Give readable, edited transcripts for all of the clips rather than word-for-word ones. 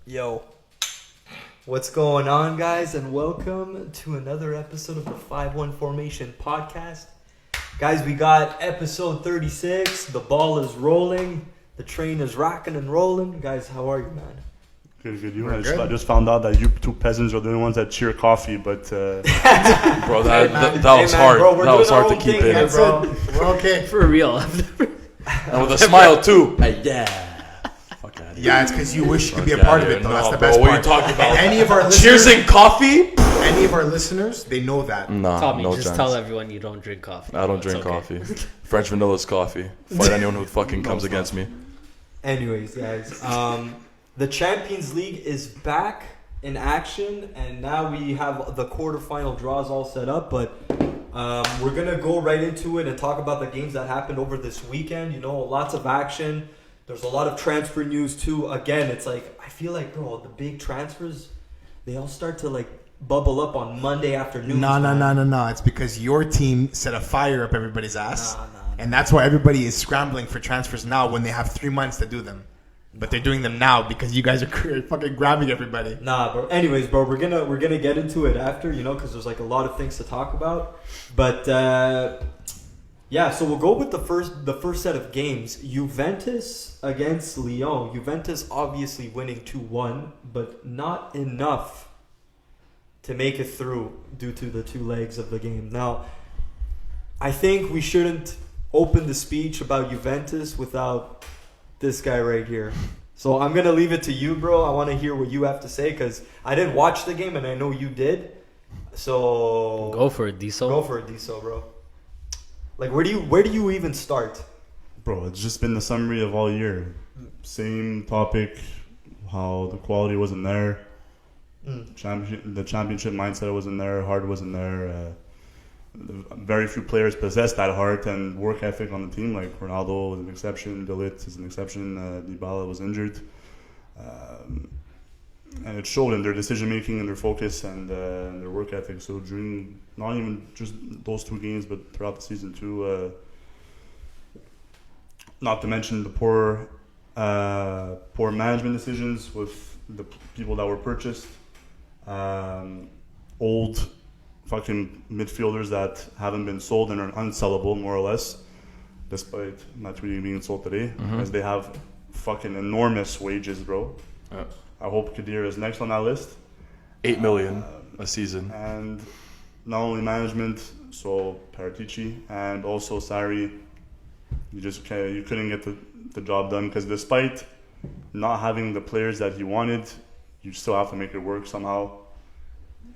Yo, what's going on, guys, and welcome to another episode of the 514mation podcast. Guys, we got episode 36. The ball is rolling. The train is rocking and rolling. Guys, how are you, man? Good. I just found out that you two peasants are the only ones that cheer coffee, but bro, that was hard. Bro, that was hard to keep in. Here, bro. We're okay. For real. And with a smile too. Yeah. Fuck out of here. Yeah, it's because you wish you could be a part of it, though. That's the best What are part. you talking about? And any of our Cheers listeners, and coffee? any of our listeners, they know that. Nah, Tommy, no just chance. tell everyone you don't drink coffee. I don't drink It's okay. coffee. French vanilla's coffee. Fight anyone who fucking comes against me. Anyways, guys, the Champions League is back in action, and now we have the quarterfinal draws all set up. But we're gonna go right into it and talk about the games that happened over this weekend. You know, lots of action. There's a lot of transfer news too. Again, it's like I feel like, bro, the big transfers, they all start to like bubble up on Monday afternoon. No. It's because your team set a fire up everybody's ass. Nah. And that's why everybody is scrambling for transfers now when they have 3 months to do them. But they're doing them now because you guys are fucking grabbing everybody. Nah, bro. Anyways, bro, we're gonna get into it after, you know, because there's like a lot of things to talk about. But yeah, so we'll go with the first set of games. Juventus against Lyon. Juventus obviously winning 2-1, but not enough to make it through due to the two legs of the game. Now, I think we shouldn't open the speech about Juventus without this guy right here. So I'm going to leave it to you, bro. I want to hear what you have to say because I didn't watch the game and I know you did. So Go for it, Diesel. Go for it, Diesel, bro. Like, where do you even start? bro, it's just been the summary of all year. Same topic, how the quality wasn't there. The championship mindset wasn't there. Heart wasn't there. Very few players possess that heart and work ethic on the team. Like Ronaldo was an exception, De Ligt is an exception, Dybala was injured, and it showed in their decision making and their focus and their work ethic. So during not even just those two games, but throughout the season too. Not to mention the poor management decisions with the people that were purchased, old fucking midfielders that haven't been sold and are unsellable, more or less, despite Matuidi being sold today, as they have fucking enormous wages, bro. Yeah. I hope Kadir is next on that list. 8 million a season. And not only management, so Paratici and also Sarri, you couldn't get the job done because despite not having the players that he wanted, you still have to make it work somehow.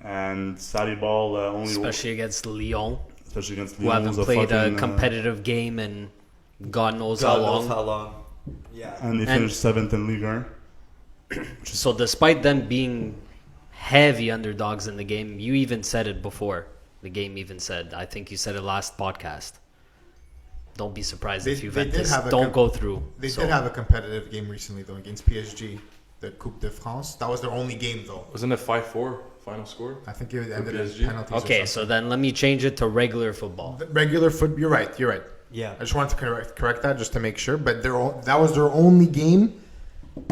And Sarri ball only Especially against Lyon, who who haven't played a competitive game in God knows how long. Yeah. And they finished 7th in Ligue 1. So despite them being heavy underdogs in the game, you even said it before. The game even said, I think you said it last podcast. Don't be surprised if Juventus don't go through. They did have a competitive game recently, though, against PSG, the Coupe de France. That was their only game, though. Wasn't it 5-4 final score? I think it ended in PSG? penalties. Okay, so then let me change it to regular football. The regular foot. You're right. Yeah. I just wanted to correct that just to make sure. But that was their only game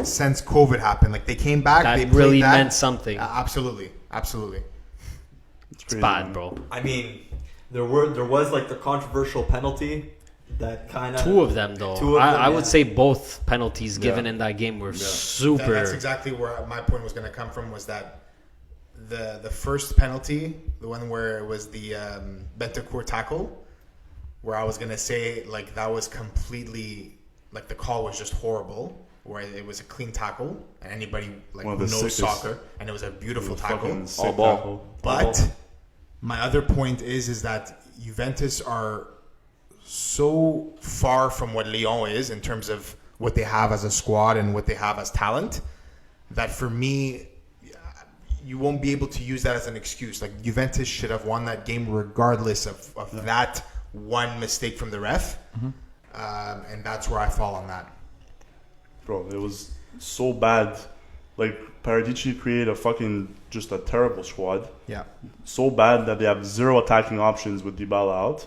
since COVID happened. Like they came back. That they played really that. meant something. Absolutely. It's bad, bro. I mean, there was like the controversial penalty that kind of... Two of them, though. I would say both penalties given in that game were super... That's exactly where my point was going to come from, was that the first penalty, the one where it was the Bentancur tackle, where I was going to say, like, that was completely... Like, the call was just horrible, where it was a clean tackle, and anybody like who knows soccer, and it was a beautiful tackle. All ball. But my other point is that Juventus are so far from what Lyon is in terms of what they have as a squad and what they have as talent, that for me, you won't be able to use that as an excuse. Like Juventus should have won that game regardless of that one mistake from the ref, and that's where I fall on that. Bro, it was so bad. Like Paratici created just a terrible squad. Yeah. So bad that they have zero attacking options with Dybala out,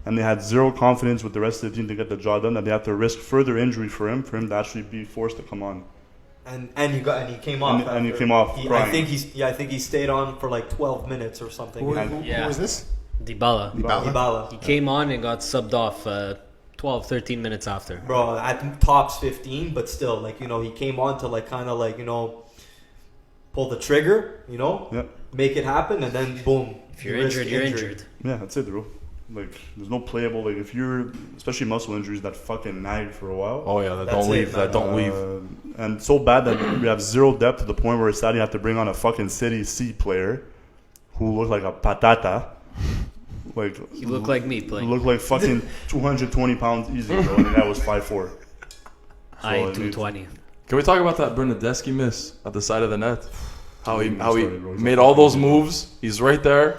and they had zero confidence with the rest of the team to get the job done. That they have to risk further injury for him to actually be forced to come on. And he came off. And he after. came off I crying. think he stayed on for like 12 minutes or something. Who Yeah. was this? Dybala. Dybala. He came on and got subbed off 12, 13 minutes after. Bro, at tops 15, but still, like, you know, he came on to like kind of like, you know, pull the trigger, you know, Yep. make it happen, and then boom. If you're you risk injured, you're injured. Yeah, that's it, bro. Like, there's no playable. Like, if you're, especially muscle injuries that fucking nag for a while. Oh yeah, that That's don't it, leave. man. That don't leave. And so bad that we have zero depth to the point where sadly have to bring on a fucking City C player who looked like a patata. Like, He looked like me playing. looked like fucking 220 pounds easy, bro. And that was 5'4". I So, 220. Can we talk about that Bernadeschi miss at the side of the net? How he Started, bro. made all those moves. He's right there.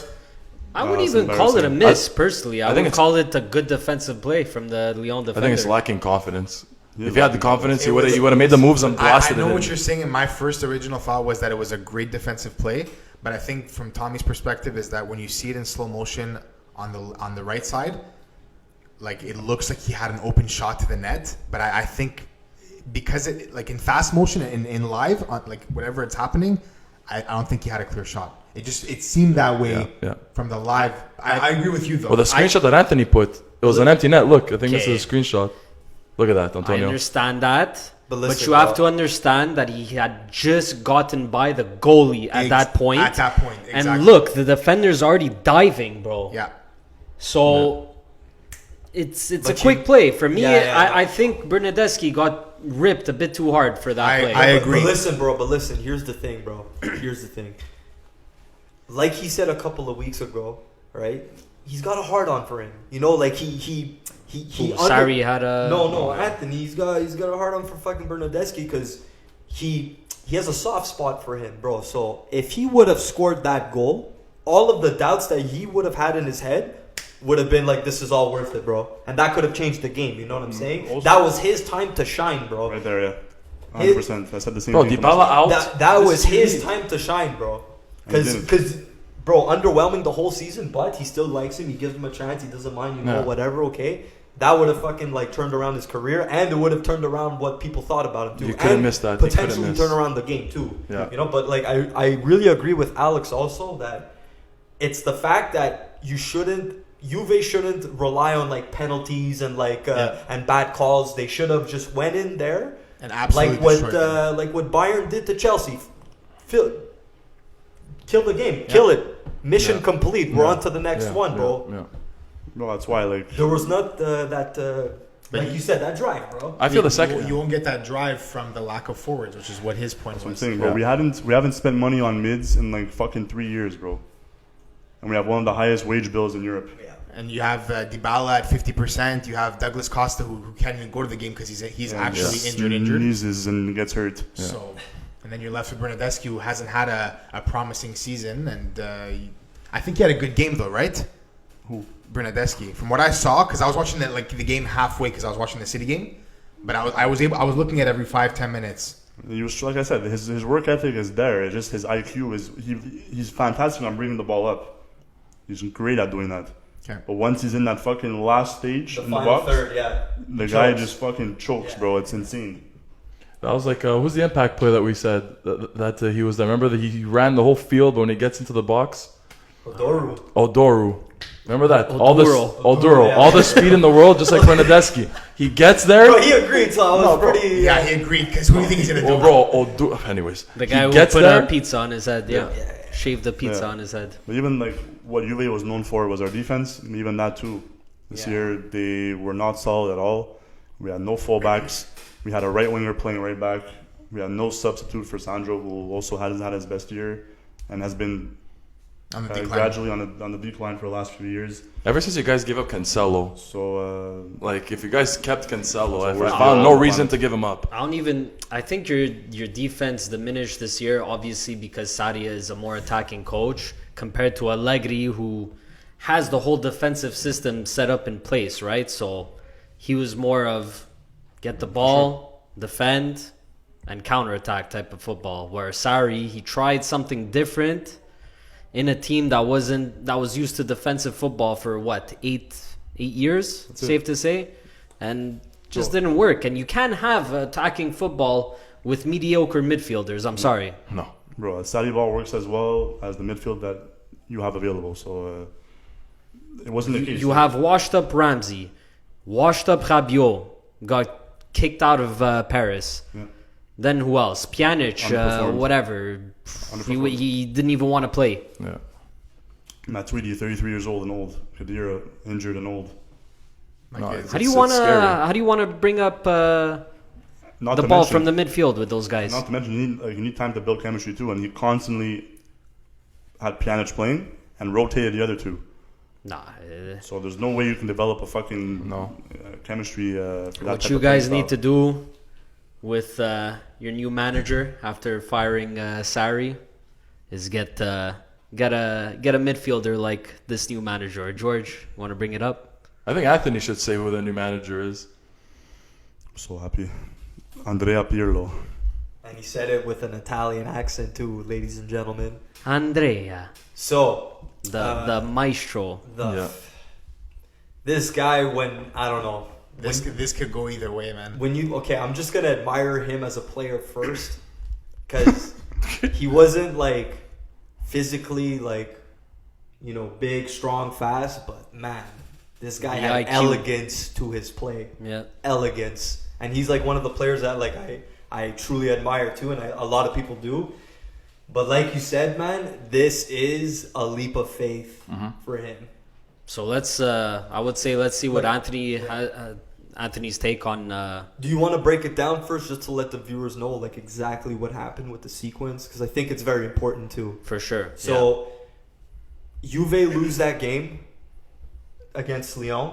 I wouldn't it's even call it a embarrassing. miss, personally. I I think would it's- call it a good defensive play from the Lyon defender. I think it's lacking confidence. Yeah, If he had the lacking confidence, he It would was- have made the moves and I blasted know it. what in. you're saying, and my first original thought was that it was a great defensive play. But I think from Tommy's perspective is that when you see it in slow motion on the right side, like it looks like he had an open shot to the net. But I think because it like in fast motion in live, on, like whatever it's happening, I don't think he had a clear shot. It seemed that way Yeah. from the live. I agree with you though. Well, the screenshot that Anthony put, it was an empty net. Look, I think this Okay. is a screenshot. Look at that, I Antonio. understand that. But But listen, you have bro. to understand that he had just gotten by the goalie at that point. At that point, exactly. And look, the defender's already diving, bro. Yeah. So it's a But quick play. For me, Yeah. I think Bernadeschi got ripped a bit too hard for that play. I agree. But listen, here's the thing, bro. Here's the thing. Like he said a couple of weeks ago, right? He's got a hard on for him. You know, like he Sarri had a No, Anthony, he's got a hard on for fucking Bernadeschi because he has a soft spot for him, bro. So if he would have scored that goal, all of the doubts that he would have had in his head would have been like, this is all worth it, bro. And that could have changed the game, you know what I'm saying? Also- That was his time to shine, bro. Right there, yeah. 100%. I said the same Bro, thing. Dybala out. That This was is his easy. time to shine, bro. And he didn't. Because, bro, underwhelming the whole season, but he still likes him. He gives him a chance. He doesn't mind, you know, Yeah. whatever, okay? That would have fucking, like, turned around his career, and it would have turned around what people thought about him, too. You could've And missed that. You could've potentially missed. turn around the game, too. Yeah. You know, but, like, I really agree with Alex also that it's the fact that Juve shouldn't rely on, like, penalties and, like, and bad calls. They should have just went in there And absolutely like what Bayern did to Chelsea. Kill the game. Kill it. Mission complete. We're on to the next one, bro. Yeah. No, that's why, like, There was not like you said, that drive, bro. I feel the second. You won't get that drive from the lack of forwards, which is what his point I'm was. saying, bro, Yeah. we haven't spent money on mids in like fucking 3 years, bro. And we have one of the highest wage bills in Europe. And you have Dybala at 50%. You have Douglas Costa who can't even go to the game because he's actually injured. Sneezes and gets hurt. So, and then you're left with Bernadeschi who hasn't had a promising season. And I think he had a good game though, right? Who? Bernadeschi. From what I saw, because I was watching the game halfway because I was watching the City game, but I was looking at every 5-10 minutes. He was, like I said, his work ethic is there. It's just his IQ is he's fantastic on bringing the ball up. He's great at doing that. Okay. But once he's in that fucking last stage The in the final box, third, yeah. the guy Chokes. just fucking chokes, bro. It's insane. That was like, who's the impact play that we said that he was there? Remember that he ran the whole field, but when he gets into the box, Odoru. Odoru. Remember that? Oduro. Oduro. yeah. All the speed in the world, just like Bernadeschi. He gets there. Bro, he agreed, so I was pretty. Yeah, he agreed. Because who do you think he's gonna do? Well, bro, anyways. The guy he who gets put there. our pizza on his head, shaved the pizza Yeah. on his head. But even like what Juve was known for was our defense. And even that too. This year they were not solid at all. We had no fullbacks. We had a right winger playing right back. We had no substitute for Sandro, who also hasn't had his best year and has been On the decline. gradually on the decline for the last few years. Ever since you guys gave up Cancelo, So like if you guys kept Cancelo, I where's found the no other reason one? to give him up. I think your defense diminished this year, obviously because Sarri is a more attacking coach compared to Allegri, who has the whole defensive system set up in place, right? So he was more of get the ball, defend, and counterattack type of football. Where Sarri, he tried something different in a team that was used to defensive football for what, eight years, safe to say, and just didn't work. And you can't have attacking football with mediocre midfielders. I'm sorry. No. Bro, Saudi ball works as well as the midfield that you have available. So it wasn't the case. You have washed up Ramsey, washed up Rabiot, got kicked out of Paris. Yeah. Then who else? Pjanic, Underperformed. whatever. Underperformed. He didn't even want to play. Yeah. Matuidi, 33 years old and old. Khedira, injured and old. No, it's- How do you it's want to? scary. How do you want to bring up the Not to ball mention- from the midfield with those guys? Not to mention, you need time to build chemistry too, and he constantly had Pjanic playing and rotated the other two. Nah. So there's no way you can develop a fucking No. chemistry for that What type you of guys play need to style. do with your new manager after firing Sarri is get a midfielder like this new manager. George, you want to bring it up? I think Anthony should say who the new manager is. I'm so happy. Andrea Pirlo. And he said it with an Italian accent too, ladies and gentlemen. Andrea, So the maestro. Yeah. This guy, when I don't know, This could go either way, man. I'm just gonna admire him as a player first, because he wasn't like physically like, big, strong, fast, but man, this guy The had IQ. elegance to his play. Yeah. Elegance, and he's like one of the players that like I truly admire too, and a lot of people do. But like you said, man, this is a leap of faith for him. So let's see what Anthony's take on. Do you want to break it down first, just to let the viewers know like exactly what happened with the sequence? Because I think it's very important too. For sure. So, Juve lose that game against Lyon.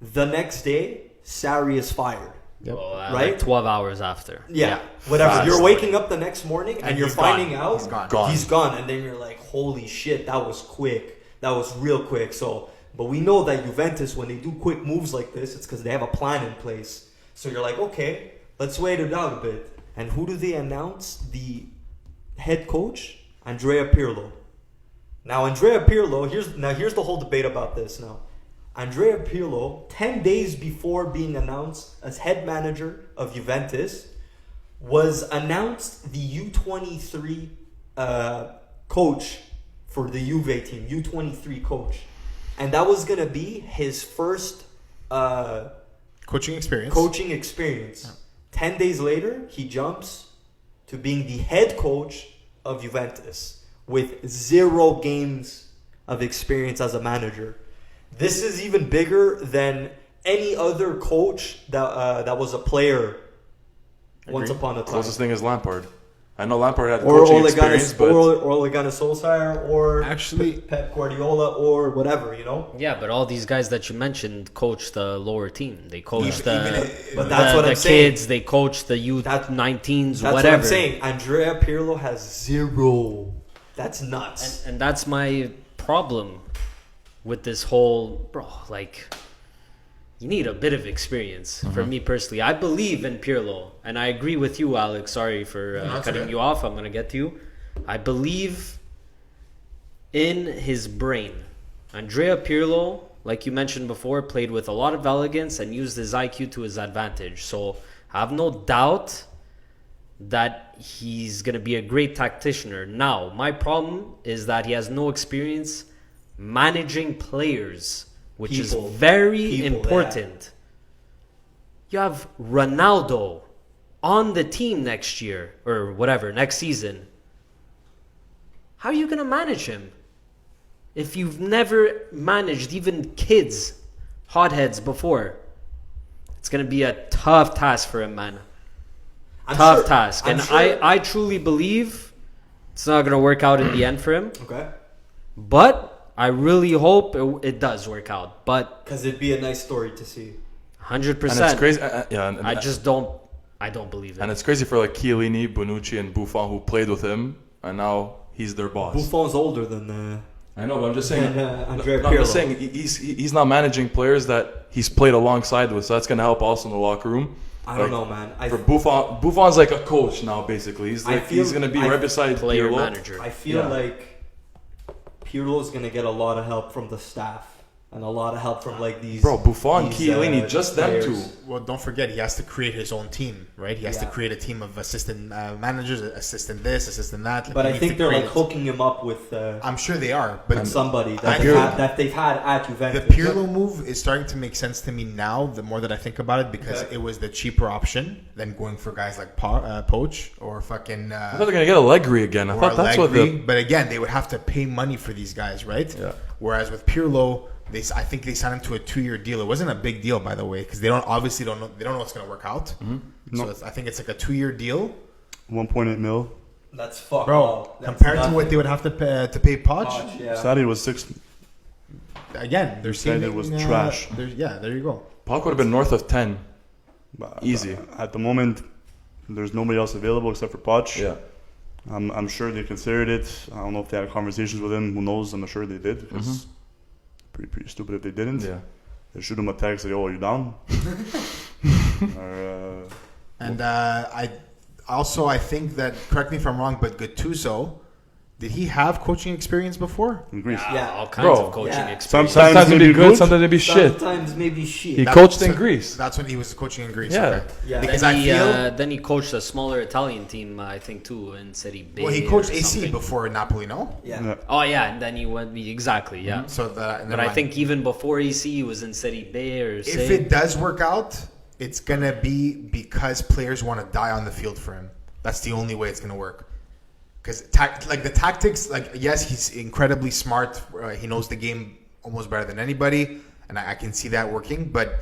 The next day, Sarri is fired. Well, Right? like 12 hours after. Yeah, whatever. Fast. You're waking up the next morning and you're he's gone. finding out He's gone. Gone. he's gone, and then you're like, holy shit, that was quick. That was real quick. So, but we know that Juventus, when they do quick moves like this, it's because they have a plan in place. So you're like, okay, let's wait it out a bit. And who do they announce? The head coach, Andrea Pirlo. Now, Andrea Pirlo, here's the whole debate about this now. Andrea Pirlo, 10 days before being announced as head manager of Juventus, was announced the U23 coach for the Juve team, U23 coach. And that was going to be his first Coaching experience. coaching experience. 10 days later, he jumps to being the head coach of Juventus with 0 games of experience as a manager. This is even bigger than any other coach that was a player once upon a time. Closest thing is Lampard. I know Lampard had Or coaching Ole experience, but Gunnar Solskjaer, or Actually- Pep Guardiola, or whatever, Yeah, but all these guys that you mentioned coach the lower team. They coach But that's what the I'm saying. kids. They coach the U19s, That's whatever. what I'm saying. Andrea Pirlo has 0. That's nuts. And that's my problem with this whole, bro. Like, you need a bit of experience. For me personally, I believe in Pirlo, and I agree with you, Alex. Sorry for cutting okay. you off. I'm gonna get to you. I believe in his brain. Andrea Pirlo, like you mentioned before, played with a lot of elegance and used his IQ to his advantage. So I have no doubt that he's going to be a great tacticianer. Now, my problem is that he has no experience managing players, which People. is very People, important. You have Ronaldo on the team next year, or whatever, next season. How are you going to manage him? If you've never managed even kids, hotheads before, it's going to be a tough task for him, man. Tough task. And I truly believe it's not going to work out in the end for him. Okay. But I really hope it does work out. But Because it'd be a nice story to see. 100%. and it's crazy. And I just don't believe it. and it's crazy for like Chiellini, Bonucci, and Buffon who played with him, and now he's their boss. Buffon's older than I know, but I'm just saying. Andrea I'm just Pirlo. saying he's not managing players that he's played alongside with, so that's gonna help also in the locker room. I don't Like, know, man. For Buffon's like a coach now, basically. He's I like feel- he's gonna be I- right beside Player Pirlo. manager. I feel Yeah. like Pirlo's going to get a lot of help from the staff and a lot of help from like these. Bro, Buffon, these, Chiellini, just them players. two. Well, don't forget, he has to create his own team, right? He has to Yeah. create a team of assistant managers, assistant this, assistant that. But he I needs think to they're create like it. hooking him up with I'm sure they are, but somebody I that feel- they've had at the Juventus. Pirlo move is starting to make sense to me now. The more that I think about it, because Okay. it was the cheaper option than going for guys like Poach or fucking. I thought they're gonna get Allegri again. I or thought that's what Allegri. the But again, they would have to pay money for these guys, right? Yeah. Whereas with Pirlo, I think they signed him to a 2-year deal. It wasn't a big deal, by the way, because they don't know what's going to work out. Mm-hmm. So I think it's like a 2-year deal, 1.8 mil. That's fuck bro. all. That's Compared to nothing. what they would have to pay Poch, Poch, yeah. Saudi was 6. again, they're said it saving. was trash. There you go. Pac would have been north of 10. Easy. At the moment, there's nobody else available except for Poch. Yeah. I'm sure they considered it. I don't know if they had conversations with him. Who knows? I'm sure they did. Because pretty stupid if they didn't. Yeah. They shoot him a text like, "Oh, are you down?" or, And I think that, correct me if I'm wrong, but Gattuso, did he have coaching experience before? in Greece. Yeah. All kinds Bro. of coaching Yeah. experience. Sometimes it'd be good, good. sometimes it'd be shit. Sometimes maybe shit. He coached in So Greece. That's when he was coaching in Greece. Yeah. Okay. Yeah. Because Then I he, feel. then he coached a smaller Italian team, I think, too, in Serie B. Well, he coached or AC something. before Napoli, no? Yeah. Yeah. Oh yeah, and then he went exactly, yeah. So that. But I think even before AC, he was in Serie B or if say. it does work out, it's gonna be because players want to die on the field for him. That's the only way it's gonna work. Because the tactics, like yes, he's incredibly smart. He knows the game almost better than anybody, and I can see that working. But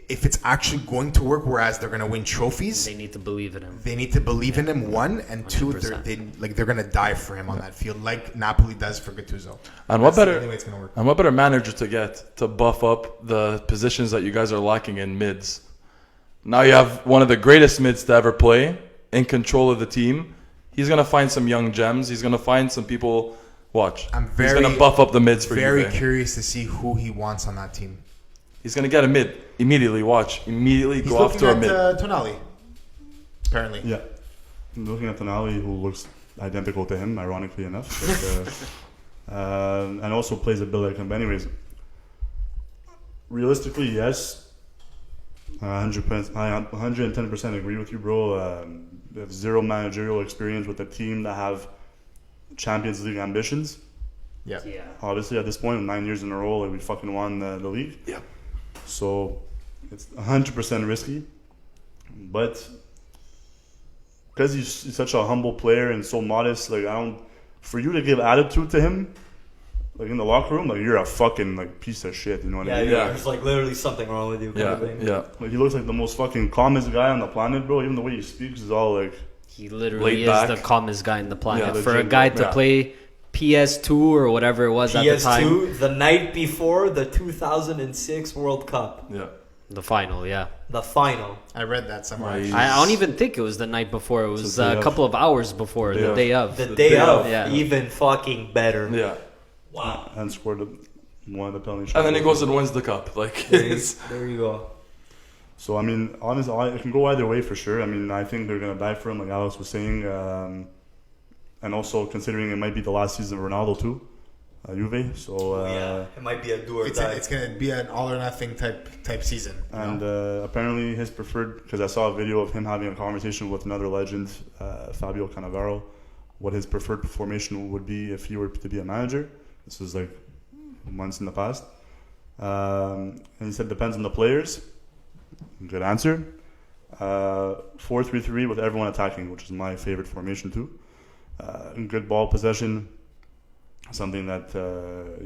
if it's actually going to work, whereas they're gonna win trophies, They need to believe in him. they need to believe in him. One and two, 100%. they're gonna die for him on that field, like Napoli does for Gattuso. And what That's the better only way it's gonna work. and what better manager to get to buff up the positions that you guys are lacking in mids? Now you have one of the greatest mids to ever play in control of the team. He's gonna find some young gems. He's gonna find some people. Watch. He's gonna buff up the mids for very you. curious to see who he wants on that team. He's gonna get a mid immediately. Watch. Immediately He's go off looking to a at mid. Tonali, apparently. Yeah. I'm looking at Tonali, who looks identical to him, ironically enough. But, and also plays a bit like him. But anyways, realistically, yes. 100%, I 110% agree with you, bro. They have zero managerial experience with a team that have Champions League ambitions. Yeah. Yeah. Obviously, at this point, 9 years in a row, like, we fucking won the league. Yeah. So it's 100% risky. But because he's such a humble player and so modest, like, for you to give attitude to him, like in the locker room, like, you're a fucking like piece of shit. You know what I mean? Yeah. There's like literally something wrong with you. kind Yeah. of thing. Yeah. Like, he looks like the most fucking calmest guy on the planet, bro. Even the way he speaks is all like. He literally Laid is back. the calmest guy in the planet. Yeah, For a legit, guy to yeah. play PS2 or whatever it was at the time. PS2, the night before the 2006 World Cup, Yeah. The final, yeah. the final. I read that somewhere. Right. actually. I don't even think it was the night before. It was the day a of. couple of hours before, Day the of. day of. The The day day of, of. Yeah. even fucking better. Yeah. Wow. And scored one of the penalty shots. And then he goes and wins the cup. Like it's There you go. So I mean, honestly, it can go either way for sure. I mean, I think they're gonna die for him, like Alex was saying, and also considering it might be the last season of Ronaldo too, Juve. So Yeah, it might be a do or die. It's gonna be an all or nothing type season. you and know? apparently his preferred, because I saw a video of him having a conversation with another legend, Fabio Cannavaro, what his preferred formation would be if he were to be a manager. This was like months in the past, and he said depends on the players. Good answer. 4-3-3 with everyone attacking, which is my favorite formation too. Good ball possession, something that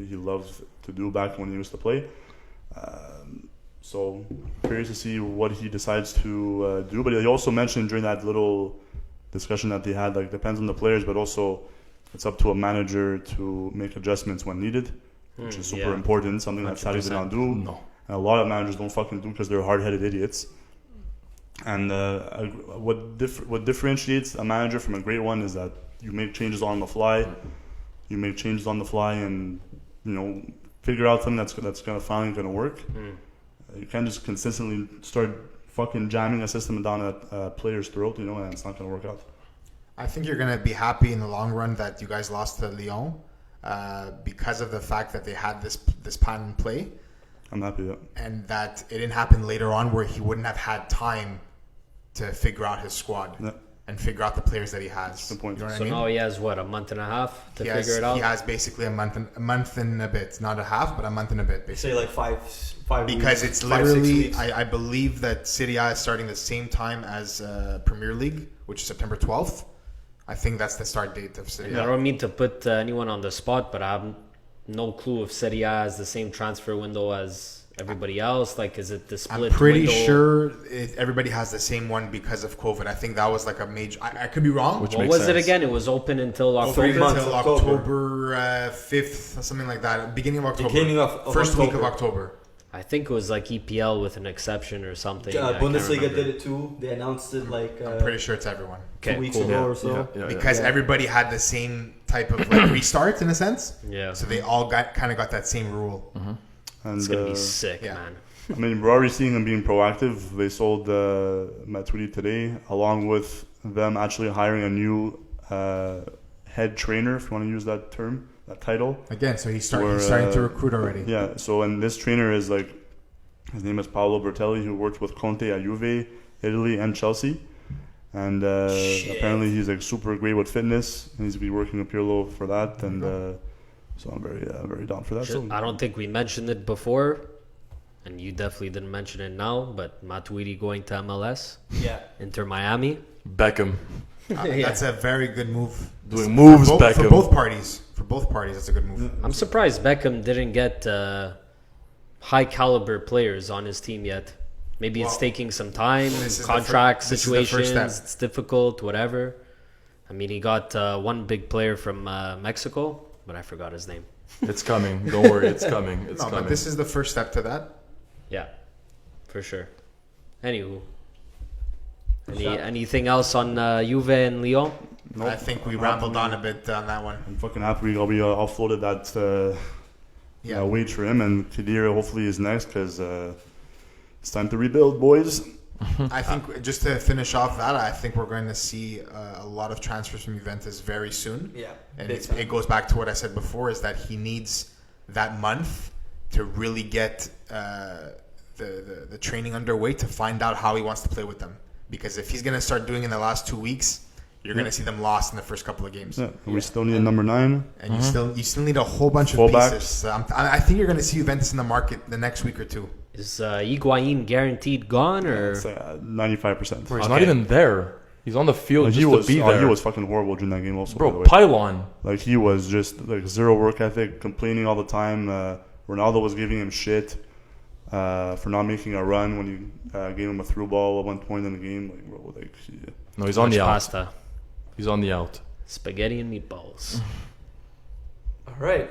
he loved to do back when he used to play. So curious to see what he decides to do. But he also mentioned during that little discussion that they had, like, depends on the players, but also it's up to a manager to make adjustments when needed, which is super yeah. important. Something that Saudi did not do. no. And a lot of managers don't fucking do because they're hard-headed idiots. And what differentiates a manager from a great one is that you make changes on the fly. You make changes on the fly, and figure out something that's gonna finally gonna work. You can't just consistently start fucking jamming a system down a player's throat, and it's not gonna work out. I think you're gonna be happy in the long run that you guys lost to Lyon. because of the fact that they had this plan in play, I'm happy with that. and that it didn't happen later on where he wouldn't have had time to figure out his squad Yeah. and figure out the players that he has. Good point. You know what So I mean? now he has what, a month and a half to He figure it out. He has basically a month and a bit, not a half, but a month and a bit, basically. Say like five Because weeks, it's 5-6 literally, weeks. I believe that Serie A is starting the same time as Premier League, which is September 12th. I think that's the start date of Serie I A. don't mean to put anyone on the spot, but I have no clue if Serie A has the same transfer window as everybody else. Like, is it the split I'm pretty window? sure everybody has the same one because of COVID. I think that was like a major. I could be wrong. Which What makes was it sense. again? It was open until Open October. months, until October. October 5th, something like that. Beginning of October. Beginning of First week of October. October. I think it was like EPL with an exception or something. I can't Bundesliga remember. did it too. They announced it like I'm pretty sure it's everyone. 2 weeks cool. ago or so. Because everybody had the same type of like restart in a sense. Yeah. So they all got that same rule. And It's gonna be sick, yeah. man. I mean, we're already seeing them being proactive. They sold Matuidi today, along with them actually hiring a new head trainer, if you want to use that term, that title. Again, so he's Where, starting to recruit already. Yeah, so and this trainer is like, his name is Paolo Bertelli, who worked with Conte at Juve, Italy, and Chelsea. And apparently he's like super great with fitness. And he's been working with Pirlo for that. And so I'm very down for that. So I don't think we mentioned it before, and you definitely didn't mention it now, but Matuidi going to MLS, Yeah. Inter Miami. Beckham. That's a very good move. Doing moves, for Beckham. both parties. For both parties, that's a good move. I'm surprised Beckham didn't get high caliber players on his team yet. Maybe it's Well, taking some time, this is contract this is the first situations, step. it's difficult, whatever. I mean, he got one big player from Mexico, but I forgot his name. It's coming. Don't worry. It's coming. It's No, coming. but this is the first step to that. Yeah, for sure. Anywho, anything else on Juve and Lyon? I think we I'm rambled happy. on a bit on that one. I'm fucking happy we offloaded that Yeah. wage for him. And Khedira hopefully is next because it's time to rebuild, boys. I think just to finish off that, I think we're going to see a lot of transfers from Juventus very soon. Yeah. And big time. it goes back to what I said before, is that he needs that month to really get the training underway to find out how he wants to play with them. Because if he's going to start doing it in the last 2 weeks, you're going to see them lost in the first couple of games. Yeah, and we still need a number 9. And you still need a whole bunch of Fullbacks. pieces. So I think you're going to see Juventus in the market the next week or two. Is Higuain guaranteed gone, or It's like 95%. Bro, he's Okay. not even there. He's on the field Like, just he was to be there. he was fucking horrible during that game also. by the Bro, way. pylon. Like he was just like zero work ethic, complaining all the time. Ronaldo was giving him shit for not making a run when he gave him a through ball at one point in the game. Like, bro, like No, he's on much the out. pasta, He's on the out. spaghetti and meatballs? All right.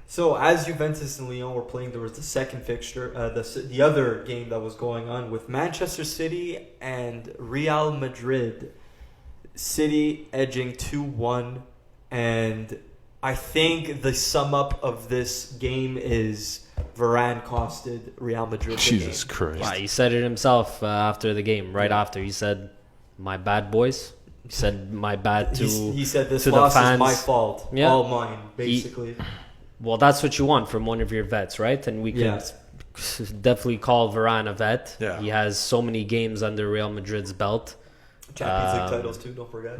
So as Juventus and Lyon were playing, there was the second fixture, the other game that was going on with Manchester City and Real Madrid. City edging 2-1, and I think the sum up of this game is Varane costed Real Madrid the Jesus game. Christ. Yeah, he said it himself after the game. Right after, he said, "My bad, boys." He said, "My bad" to. He said this to the loss is fans. my fault, Yeah. all mine, basically. Well, that's what you want from one of your vets, right? And we can Yeah. definitely call Varane a vet. Yeah. He has so many games under Real Madrid's belt. Champions League titles too, don't forget.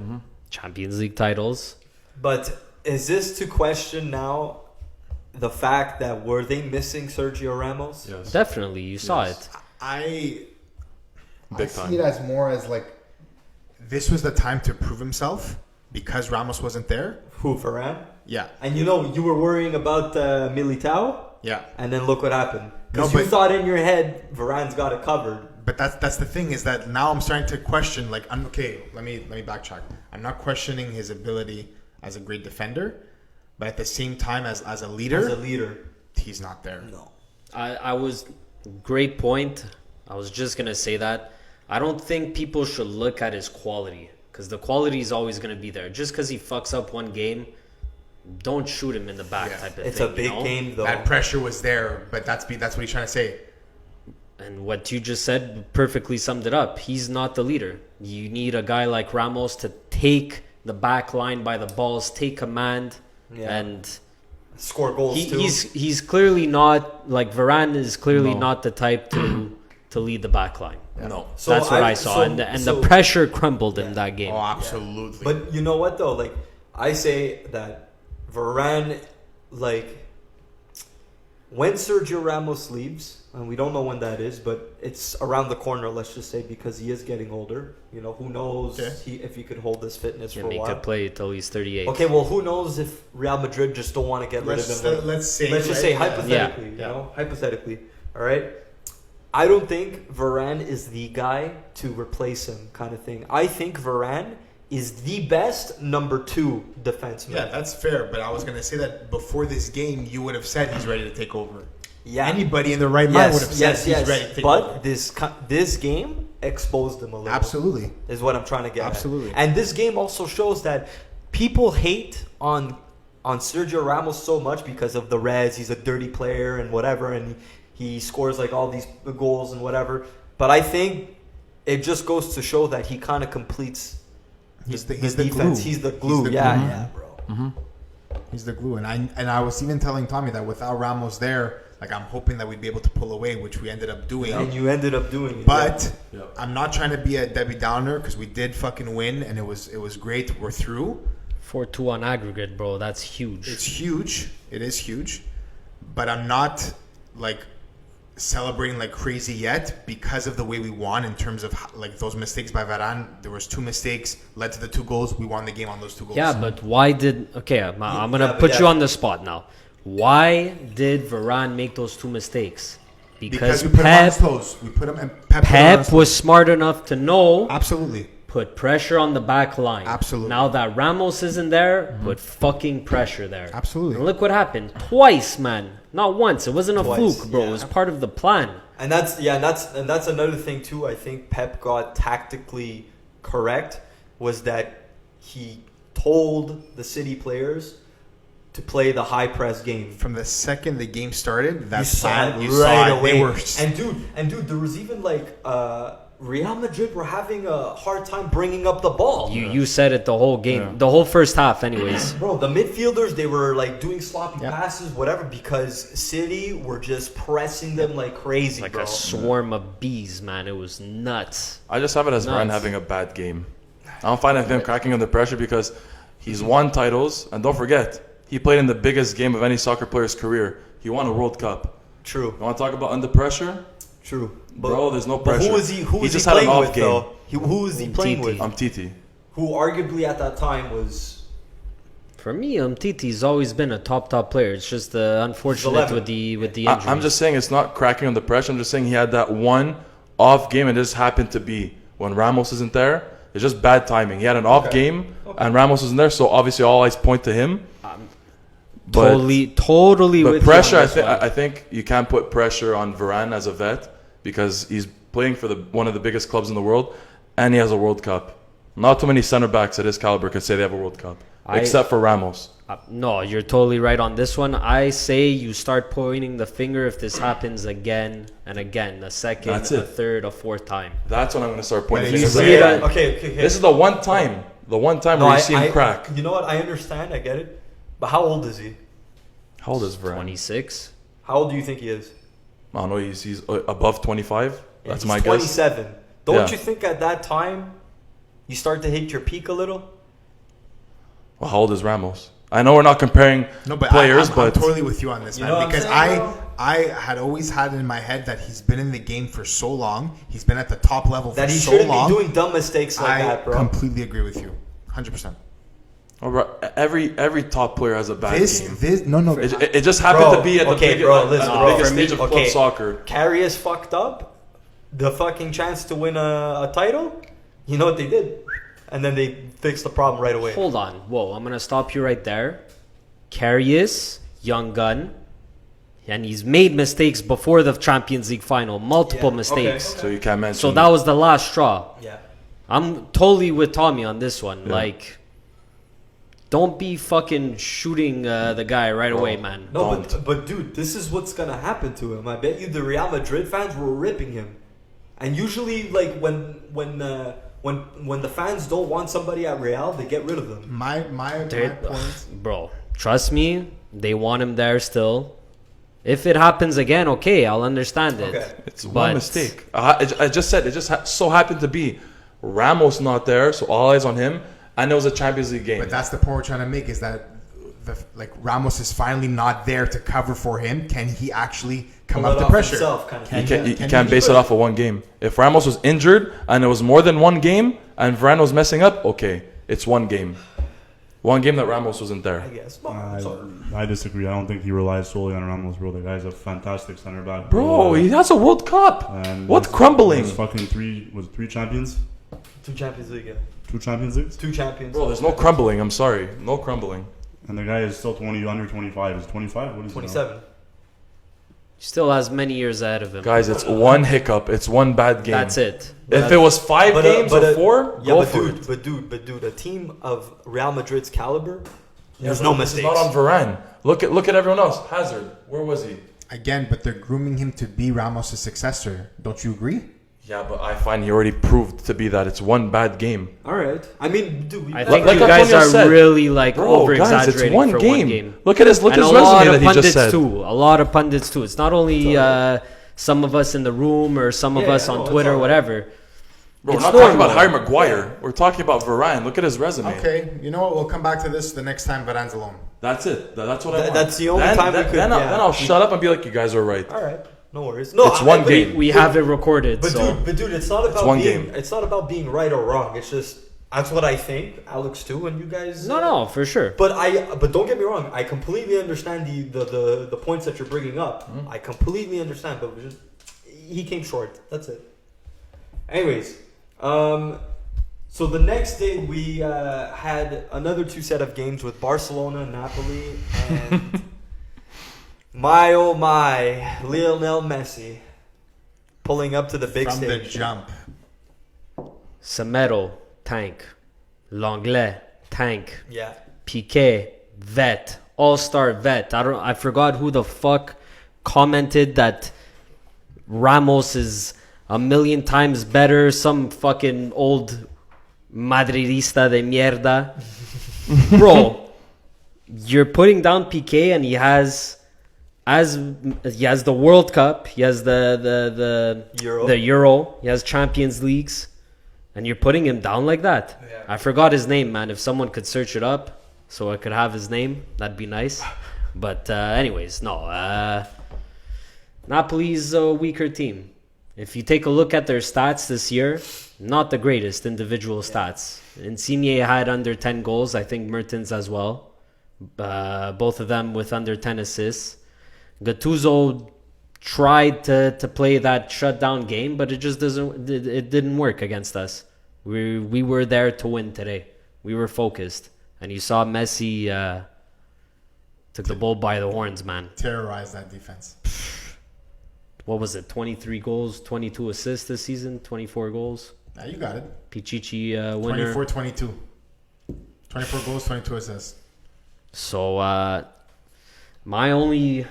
Champions League titles. But is this to question now the fact that were they missing Sergio Ramos? Yes. Definitely, you saw Yes. it. I Big see time. it as more as like this was the time to prove himself because Ramos wasn't there. Who, Varane? Yeah, And you were worrying about Militao, yeah. and then look what happened. Because No, you but- thought in your head Varane's got it covered. But that's the thing, is that now I'm starting to question. Like, okay, let me backtrack. I'm not questioning his ability as a great defender, but at the same time, as a leader, As a leader, he's not there. no. I was great point. I was just gonna say that. I don't think people should look at his quality, because the quality is always gonna be there. Just because he fucks up one game, don't shoot him in the back Yeah. type of It's thing. a big you know? game, though. That pressure was there, but that's what he's trying to say. And what you just said perfectly summed it up. He's not the leader. You need a guy like Ramos to take the back line by the balls, take command, Yeah. and score goals too. He's clearly not like Varane is clearly No. not the type to lead the back line. No. So That's what I saw, and the pressure crumbled in that game. Oh, absolutely. But you know what though? Like I say that Varane, like when Sergio Ramos leaves, and we don't know when that is, but it's around the corner. Let's just say because he is getting older. You know, who knows if he could hold this fitness for And a he while. could play till he's 38. Okay, well, who knows if Real Madrid just don't want to get rid of him? Let's Let's just say hypothetically, you know, hypothetically. All right. I don't think Varane is the guy to replace him, kind of thing. I think Varane is the best number 2 defenseman. Yeah, that's fair. But I was going to say that before this game, you would have said he's ready to take over. Yeah. Anybody in the right mind would have said he's ready to take over. But this game exposed him a little. Absolutely. Is what I'm trying to get Absolutely. at. And this game also shows that people hate on Sergio Ramos so much because of the Reds. He's a dirty player and whatever, and he scores like all these goals and whatever. But I think it just goes to show that he kind of completes He's the the defense. glue. He's the glue. He's the Yeah, glue. yeah, bro. He's the glue. And I was even telling Tommy that without Ramos there, like I'm hoping that we'd be able to pull away, which we ended up doing. And you ended up doing it. But Yeah. I'm not trying to be a Debbie Downer because we did fucking win and it was great. We're through. 4-2 on aggregate, bro. That's huge. It's huge. It is huge. But I'm not like celebrating like crazy yet because of the way we won in terms of like those mistakes by Varane. There was 2 mistakes led to the 2 goals. We won the game on those 2 goals. Yeah, but why did... Okay, I'm going to but put yeah. you on the spot now. Why did Varane make those 2 mistakes? because we put him on his toes. We put him and Pep put him on his Pep was smart enough to know, absolutely. put pressure on the back line. Absolutely. Now that Ramos isn't there, put fucking pressure there. Absolutely. And look what happened. Twice, man. Not once. It wasn't a Twice, fluke, bro. yeah. It was part of the plan. And that's another thing too. I think Pep got tactically correct was that he told the City players to play the high press game. From the second the game started, that You saw plan, it you right saw it. away. They were And dude, there was even like Real Madrid were having a hard time bringing up the ball. You said it the whole game. Yeah. The whole first half, anyways. Bro, the midfielders, they were like doing sloppy Yeah. passes, whatever, because City were just pressing them like crazy, Like bro. a swarm of bees, man. It was nuts. I just have it as Varane Nuts. having a bad game. I don't find him cracking under pressure because he's won titles, and don't forget, he played in the biggest game of any soccer player's career. He won a World Cup. True, You want to talk about under pressure? true. Bro, there's no But pressure. who is he? Who He is just he had an playing off with, game. though? Who is he playing Umtiti. with? Titi. Who arguably at that time was For me, Umtiti's always been a top player. It's just unfortunate 11. with the injury. I'm just saying it's not cracking under pressure. I'm just saying he had that one off game, and it just happened to be when Ramos isn't there. It's just bad timing. He had an off game, and Ramos wasn't there, so obviously all eyes point to him. But, totally but with pressure, you I, on this one. I think you can't put pressure on Varane as a vet because he's playing for one of the biggest clubs in the world, and he has a World Cup. Not too many center backs at his caliber can say they have a World Cup, except for Ramos. No, you're totally right on this one. I say you start pointing the finger if this happens again and again, a second, That's a it. third, a fourth time. That's when I'm going to start pointing But you fingers. see it Like, at- okay. This is the one time where you see him crack. You know what? I understand. I get it. But how old is he? How old is Varane? 26. How old do you think he is? I don't know. He's above 25. That's He's my 27. guess. Don't Yeah. you think at that time you start to hit your peak a little? Well, how old is Ramos? I know we're not comparing No, but players, I'm but totally with you on this, You man. know what I'm Because saying, bro? I had always had in my head that he's been in the game for so long. He's been at the top level for That he so shouldn't long. be doing dumb mistakes like I that, bro. completely agree with you, 100%. Oh, bro, every top player has a bad game. No. It just happened Bro, to be at the okay, biggest, bro, at listen, the bro, biggest for me- stage of okay. club soccer. Karius fucked up the fucking chance to win a title. You know what they did? And then they fixed the problem right away. Hold on. Whoa, I'm going to stop you right there. Karius, young gun. And he's made mistakes before the Champions League final. Multiple Yeah, mistakes. okay. So you can't mention. So that was the last straw. Yeah. I'm totally with Tommy on this one. Yeah. Like, don't be fucking shooting the guy right away, man. No, Don't. but dude, this is what's gonna happen to him. I bet you the Real Madrid fans were ripping him, and usually like when the fans don't want somebody at Real, they get rid of them. My They're- point. Bro, trust me, They want him there still. If it happens again, okay, I'll understand it. Okay. It's But- one mistake. I just said it just so happened to be Ramos not there, so all eyes on him, and it was a Champions League game. But that's the point we're trying to make is that Ramos is finally not there to cover for him. Can he actually come Pull up it the off pressure? himself, kind of Can thing. You Can can't he base do it it? off of one game. If Ramos was injured and it was more than one game and Varane was messing up, okay, it's one game. One game that Ramos wasn't there. I guess. Well, sorry. I disagree. I don't think he relies solely on Ramos, bro. The guy's a fantastic center back. Bro, he has a World Cup. And What he's- crumbling? he's fucking three champions? 2 Champions League, yeah. 2 Champions Leagues? 2 champions. Bro, there's no crumbling. I'm sorry. No crumbling. And the guy is still under 25. Is 25? What is he now? 27. Still has many years ahead of him. Guys, it's one hiccup. It's one bad game. That's it. If it was 5 games or 4, Yeah, go but for dude, it. but dude, a team of Real Madrid's caliber, there's Yeah, no but this is mistakes. not on Varane. Look at everyone else. Hazard, where was he? Again, but they're grooming him to be Ramos' successor. Don't you agree? Yeah, but I find he already proved to be that. It's one bad game. All right. I mean, dude, I we- think like you guys Antonio are said, really like Bro, over guys, exaggerating it's one for game. one game. Look at his And a resume lot that of he just pundits said. too. A lot of pundits too. It's not only some of us in the room or some of Yeah, us yeah, on no, it's Twitter, all right. whatever. Bro, we're It's not talking about normal. Harry Maguire. We're talking about Varane. Look at his resume. Okay, you know what? We'll come back to this the next time Varane's alone. That's it. That's what I want. That's the only time we could- Then yeah. I'll shut up and be like, you guys are right. all right. No worries. No, It's one but- game. We have it recorded. But So dude, it's not about one being. game. It's not about being right or wrong. It's just that's what I think. Alex too, and you guys. no, for sure. But don't get me wrong. I completely understand the points that you're bringing up. I completely understand, but just, he came short. That's it. Anyways, so the next day we had another 2 set of games with Barcelona, Napoli, and my oh my, Lionel Messi pulling up to the big From the stage. jump. Semedo, tank. Langlais, tank. Yeah. Piqué, vet. All-star vet. I forgot who the fuck commented that Ramos is a million times better. Some fucking old madridista de mierda. Bro, you're putting down Piqué and he has the World Cup, he has the Euro, he has Champions Leagues, and you're putting him down like that. Yeah. I forgot his name, man. If someone could search it up so I could have his name, that'd be nice. But anyways, no. Napoli's a weaker team. If you take a look at their stats this year, not the greatest individual stats. Insigne had under 10 goals. I think Mertens as well. Both of them with under 10 assists. Gattuso tried to play that shutdown game, but it just didn't work against us. We were there to win today. We were focused. And you saw Messi took the bull by the horns, man. Terrorize that defense. What was it? 23 goals, 22 assists this season, 24 goals. Now you got it. Pichichi winner. 24-22. 24 goals, 22 assists. So my only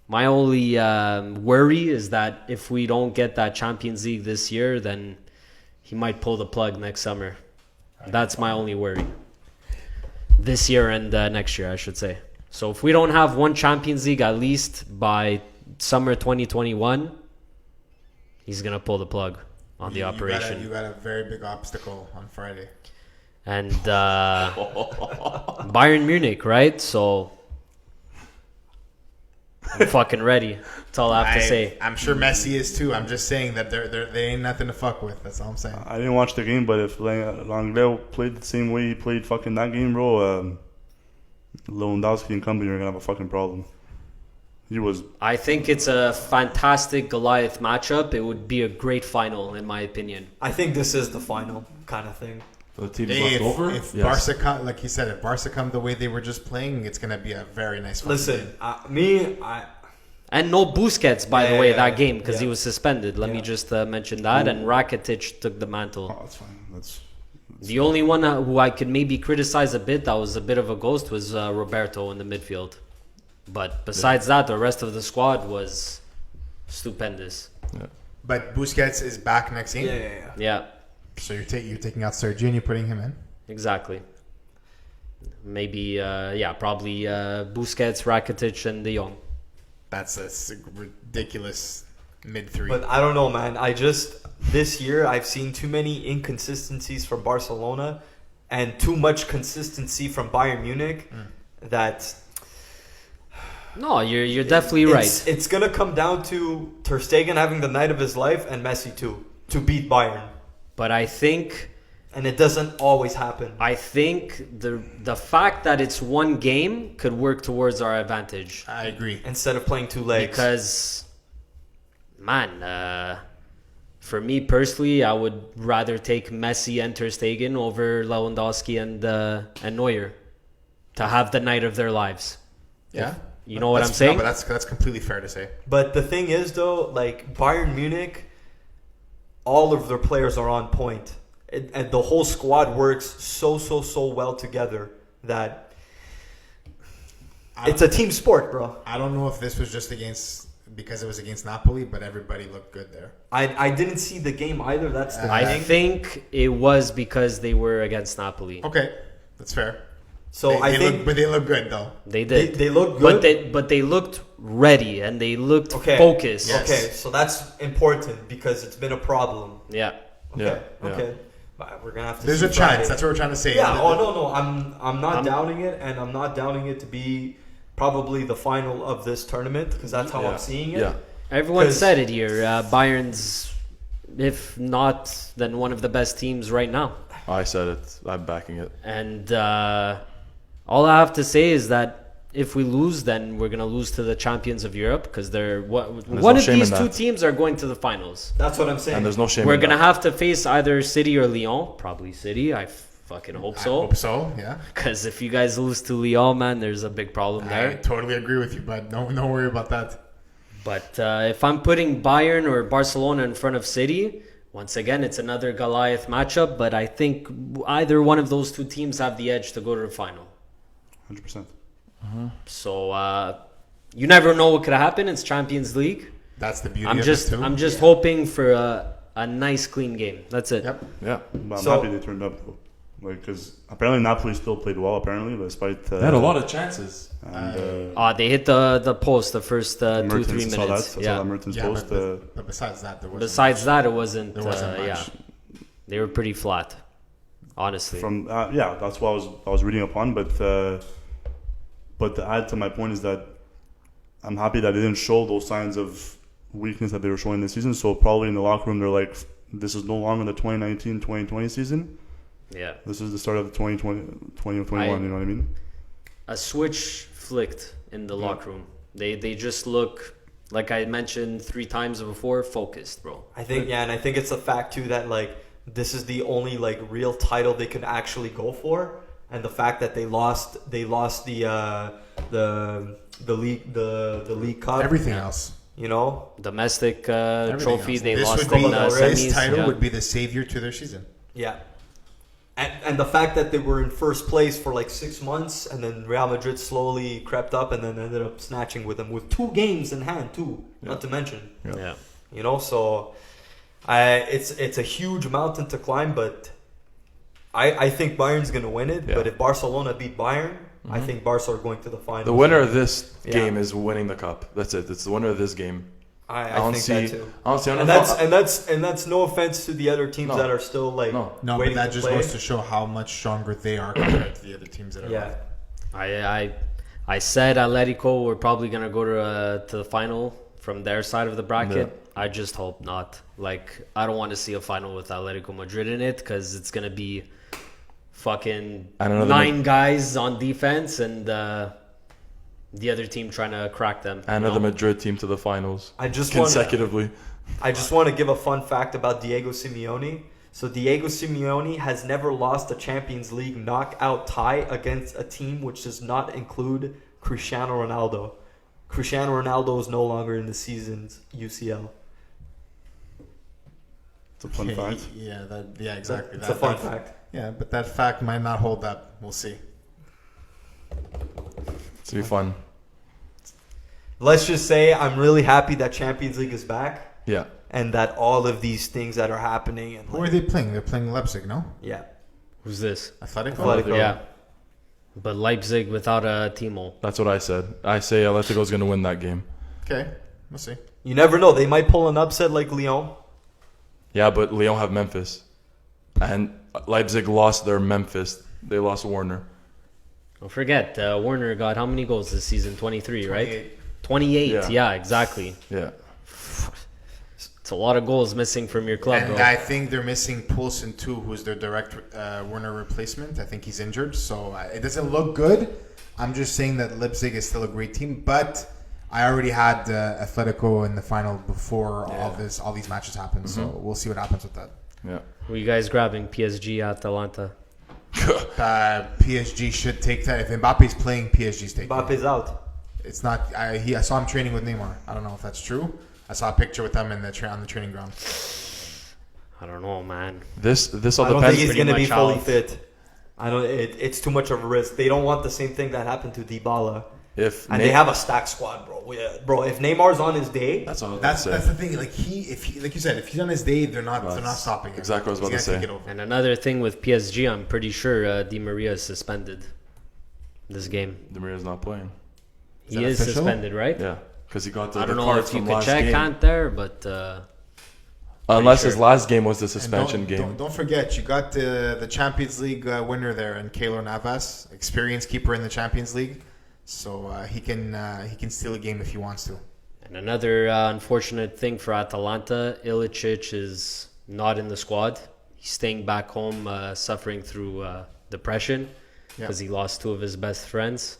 worry is that if we don't get that Champions League this year, then he might pull the plug next summer. That's my only worry. This year and next year, I should say. So if we don't have one Champions League at least by summer 2021, he's gonna pull the plug on the operation. You got a very big obstacle on Friday. And Bayern Munich, right? So I'm fucking ready. That's all I have to say. I'm sure Messi is too. I'm just saying that they ain't nothing to fuck with. That's all I'm saying. I didn't watch the game, but if Langlais played the same way he played fucking that game, bro, Lewandowski and company are gonna have a fucking problem. He was. I think it's a fantastic Goliath matchup. It would be a great final, in my opinion. I think this is the final kind of thing. The team's Hey, left over. if Yes. Barca come, like he said, if Barca come the way they were just playing, it's gonna be a very nice. fucking Listen, game. And no Busquets, by the Yeah, way, yeah, that game, because he was suspended. Let me Yeah. just mention that. And Rakitic took the mantle. Oh, that's fine. That's The only one who I could maybe criticize a bit, that was a bit of a ghost, was Roberto in the midfield. But besides that, the rest of the squad was stupendous. But Busquets is back next game. yeah. Yeah, So you're taking out Sergio and you're putting him in. exactly. Maybe, probably Busquets, Rakitic, and De Jong. That's a ridiculous mid three. But I don't know, man. This year I've seen too many inconsistencies from Barcelona and too much consistency from Bayern Munich that No, you're definitely right. it's gonna come down to Ter Stegen having the night of his life and Messi too to beat Bayern, But I think and it doesn't always happen. the fact that it's one game could work towards our advantage. I agree. Instead of playing two legs, Because, man, for me personally, I would rather take Messi and Ter Stegen over Lewandowski and Neuer to have the night of their lives. Yeah. You know what I'm saying? No, but that's completely fair to say. But the thing is, though, like Bayern Munich, all of their players are on point, and the whole squad works so well together that it's a team sport, bro. I don't know if this was just because it was against Napoli, but everybody looked good there. I didn't see the game either. That's the I thing. think it was because they were against Napoli. Okay, that's fair. So I think they look good though. They did. they look good. But they looked ready and they looked Okay. focused. Yes. Okay, so that's important because it's been a problem. Yeah. Okay, Yeah. okay. But we're gonna have to. There's see a chance. Friday. That's what we're trying to say. Yeah. Oh no. I'm not doubting it, and I'm not doubting it to be probably the final of this tournament because that's how I'm seeing it. Yeah. Everyone 'Cause- said it here. Bayern's, if not, then one of the best teams right now. I said it. I'm backing it. And all I have to say is that if we lose, then we're gonna lose to the champions of Europe because one no of shame these in two that. teams are going to the finals. That's what I'm saying. And there's no shame We're in gonna that. have to face either City or Lyon. Probably City. I fucking hope I so. hope so. Yeah. Because if you guys lose to Lyon, man, there's a big problem I there. totally agree with you, but don't worry about that. But if I'm putting Bayern or Barcelona in front of City, once again, it's another Goliath matchup. But I think either one of those two teams have the edge to go to the final. 100%. So you never know what could happen. It's Champions League. That's the beauty I'm of just it too. I'm just hoping for a nice clean game. That's it. Yep. Yeah. But I'm So- happy they turned up though. Like, because apparently Napoli still played well, apparently, despite. They had a lot of chances. And, They hit the post the first 2-3 Mertens saw that. minutes. I Yeah. saw that Mertens Yeah, post. but besides that, there wasn't. Besides that, it wasn't. There wasn't much. Yeah, they were pretty flat, honestly. From that's what I was reading upon. But to add to my point is that I'm happy that they didn't show those signs of weakness that they were showing this season. So probably in the locker room, they're like, this is no longer the 2019-2020 season. Yeah, This is the start of the 2020-2021. You know what I mean? a switch flicked in the locker room. They just look, like I mentioned 3 times before, focused, bro. I think and I think it's a fact too that like this is the only like real title they can actually go for, and the fact that they lost the league cup. Everything else. You know, Domestic Everything trophy, else. they This lost would be, in this semis. this title Yeah. would be the savior to their season. yeah. And the fact that they were in first place for like 6 months, and then Real Madrid slowly crept up, and then ended up snatching with them with 2 games in hand too. Not to mention, Yeah. you know. So, it's a huge mountain to climb, but I think Bayern's gonna win it. Yeah. But if Barcelona beat Bayern, I think Barca are going to the final. The winner of this Yeah. game is winning the cup. That's it. It's the winner of this game. I don't think see. that too. I don't see. I don't And know. that's no offense to the other teams No. that are still like No. No, but waiting that to just play. goes to show how much stronger they are compared to the other teams that are Yeah. left. I said Atletico were probably gonna go to the final from their side of the bracket. I just hope not. Like, I don't want to see a final with Atletico Madrid in it because it's gonna be fucking And another 9 guys on defense and the other team trying to crack them. you Another know? Madrid team to the finals I just want consecutively. to give a fun fact about Diego Simeone. So Diego Simeone has never lost a Champions League knockout tie against a team which does not include Cristiano Ronaldo. Cristiano Ronaldo is no longer in the season's UCL. It's a fun Okay, fact. Yeah, exactly. It's a fun fact. Yeah, but that fact might not hold up. We'll see. It's gonna be fun. Let's just say I'm really happy that Champions League is back Yeah. and that all of these things that are happening and Who are they playing? They're playing Leipzig, no? yeah. Who's this? Atletico? Atletico. Yeah. But Leipzig without a Timo. That's what I said. I say Atletico's going to win that game. Okay, we'll see. You never know. They might pull an upset like Lyon. Yeah, but Lyon have Memphis. And Leipzig lost their Memphis. They lost Warner. Don't forget, Warner got how many goals this season? 23, right? 28. 28, Yeah. yeah, exactly. Yeah. It's a lot of goals missing from your club, And bro. I think they're missing Poulsen too, who's their direct Werner replacement. I think he's injured, so it doesn't look good. I'm just saying that Leipzig is still a great team, but I already had Atletico in the final before all these matches happened, so we'll see what happens with that. Yeah. Were you guys grabbing PSG Atalanta? PSG should take that. If Mbappe's playing, PSG's taking it. Mbappe's out. It's not. I saw him training with Neymar. I don't know if that's true. I saw a picture with them in on the training ground. I don't know, man. This all I don't think depends. he's pretty going to be much fully out. fit. I don't. It's too much of a risk. They don't want the same thing that happened to Dybala. If And they have a stacked squad, bro. Yeah, bro, if Neymar's on his day, that's all I was That's gonna the say. thing. Like you said, if he's on his day, they're not stopping him. exactly what I was He's about to gonna say. take it over. And another thing with PSG, I'm pretty sure Di Maria is suspended this game. Demir's not playing. He that is official? suspended, right? Yeah, because he got the I don't know cards if you from could last check game. Ant there, but Unless sure. his last game was the And suspension game. Don't forget, you got the Champions League winner there, and Keylor Navas, experienced keeper in the Champions League, so he can steal a game if he wants to. and another unfortunate thing for Atalanta, Ilicic is not in the squad. He's staying back home, suffering through depression because he lost two of his best friends,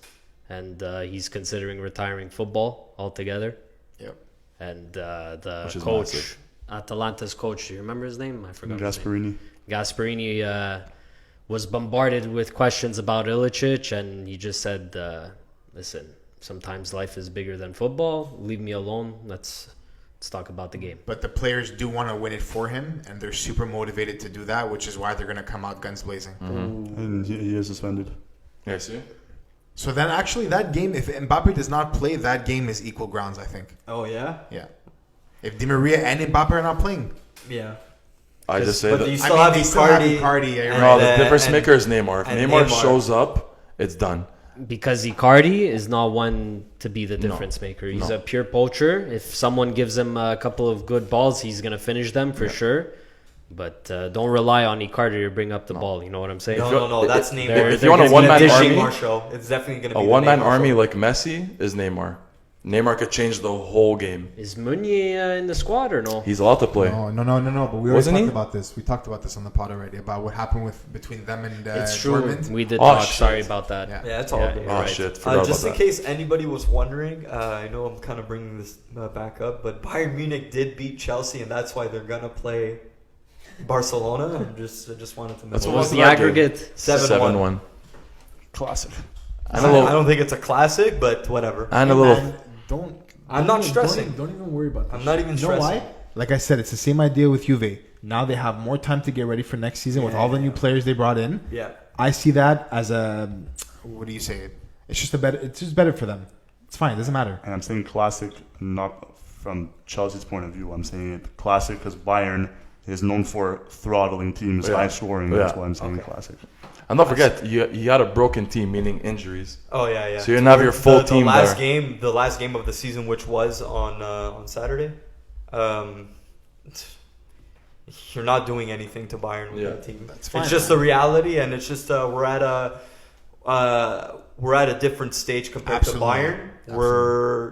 and he's considering retiring football altogether. Yep. And the Which is coach, massive. Atalanta's coach, do you remember his name? I forgot his name. Gasparini. Gasparini was bombarded with questions about Ilicic, and he just said, listen, sometimes life is bigger than football. Leave me alone. Let's talk about the game. But the players do want to win it for him, and they're super motivated to do that, which is why they're going to come out guns blazing. And he is suspended. Yeah, see? So then, actually, that game, if Mbappe does not play, that game is equal grounds, I think. oh yeah, Yeah. If Di Maria and Mbappe are not playing, yeah. I just say But that. you I still mean, have they still have Icardi. Icardi, yeah, you're and, No, the uh, difference and- maker is Neymar. If and Neymar Neymar. shows up, it's done. Because Icardi is not one to be the difference maker. He's No. a pure poacher. If someone gives him a couple of good balls, he's going to finish them for sure. But don't rely on Icardi to bring up the ball. You know what I'm saying? No, that's Neymar. They're- If you want a they're one-man gonna army, Neymar show. It's definitely going to be A the one-man Neymar army show. like Messi is Neymar. Neymar could change the whole game. Is Meunier in the squad or no? He's allowed to play. No. But we already Wasn't talked he? about this. We talked about this on the pod already about what happened between them and It's true. Dortmund. We did Oh, talk. shit. Sorry about that. Yeah. Yeah, it's all good. you're Oh right. shit! Forgot Just in about that. case anybody was wondering, I know I'm kind of bringing this back up, but Bayern Munich did beat Chelsea, and that's why they're gonna play Barcelona. I just wanted to That's mention What was What's the that game? aggregate? 7-1. 7-1. Classic. And a little. I don't think it's a classic, but whatever. And a little. I'm not stressing. Don't even worry about that. I'm not even You know stressing. why? Like I said, it's the same idea with Juve. Now they have more time to get ready for next season with all the new players they brought in. Yeah. I see that as a what do you say? It's just better for them. It's fine. It doesn't matter. And I'm saying classic, not from Chelsea's point of view. I'm saying it classic because Bayern is known for throttling teams, Yeah. high scoring. Yeah. That's why I'm saying classic. And don't forget, you had a broken team, meaning injuries. Oh yeah. So you didn't have your full team there. The last game of the season, which was on Saturday, you're not doing anything to Bayern with that team. That's fine, It's just man. the reality, and it's just we're at a different stage compared Absolutely. to Bayern. We're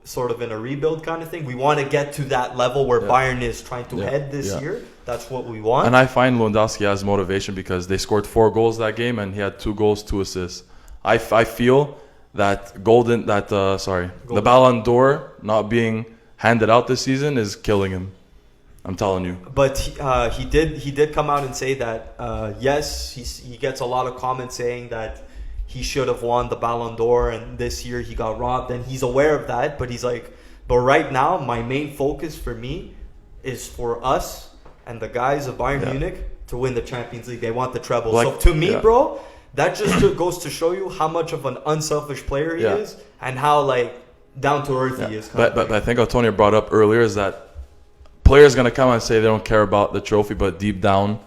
sort of in a rebuild kind of thing. We want to get to that level where Bayern is trying to head this year. That's what we want. And I find Lewandowski has motivation because they scored 4 goals that game and he had 2 goals, 2 assists. I feel that the Ballon d'Or not being handed out this season is killing him. I'm telling you. But he did come out and say that yes, he gets a lot of comments saying that he should have won the Ballon d'Or and this year he got robbed, and he's aware of that. But he's like, but right now my main focus for me is for us and the guys of Bayern Munich to win the Champions League. They want the treble. So to me, bro, that just goes to show you how much of an unselfish player he is and how down to earth he is. But I think Antonio brought up earlier is that players gonna come and say they don't care about the trophy, but deep down,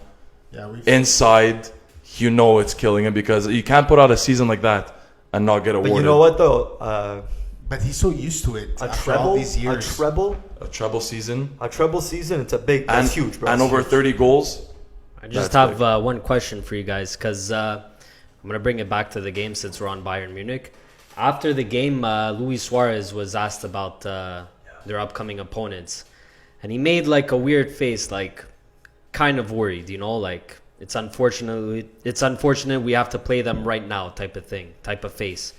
inside, you know it's killing him because you can't put out a season like that and not get awarded. But you know what though? But he's so used to it A after all treble, these years. A treble season. a treble season. It's a big. And, That's huge, bro. and It's over huge. 30 goals. I just That's have one question for you guys because I'm going to bring it back to the game since we're on Bayern Munich. After the game, Luis Suarez was asked about their upcoming opponents. And he made like a weird face, like kind of worried, you know, like it's unfortunate we have to play them right now type of thing, type of face.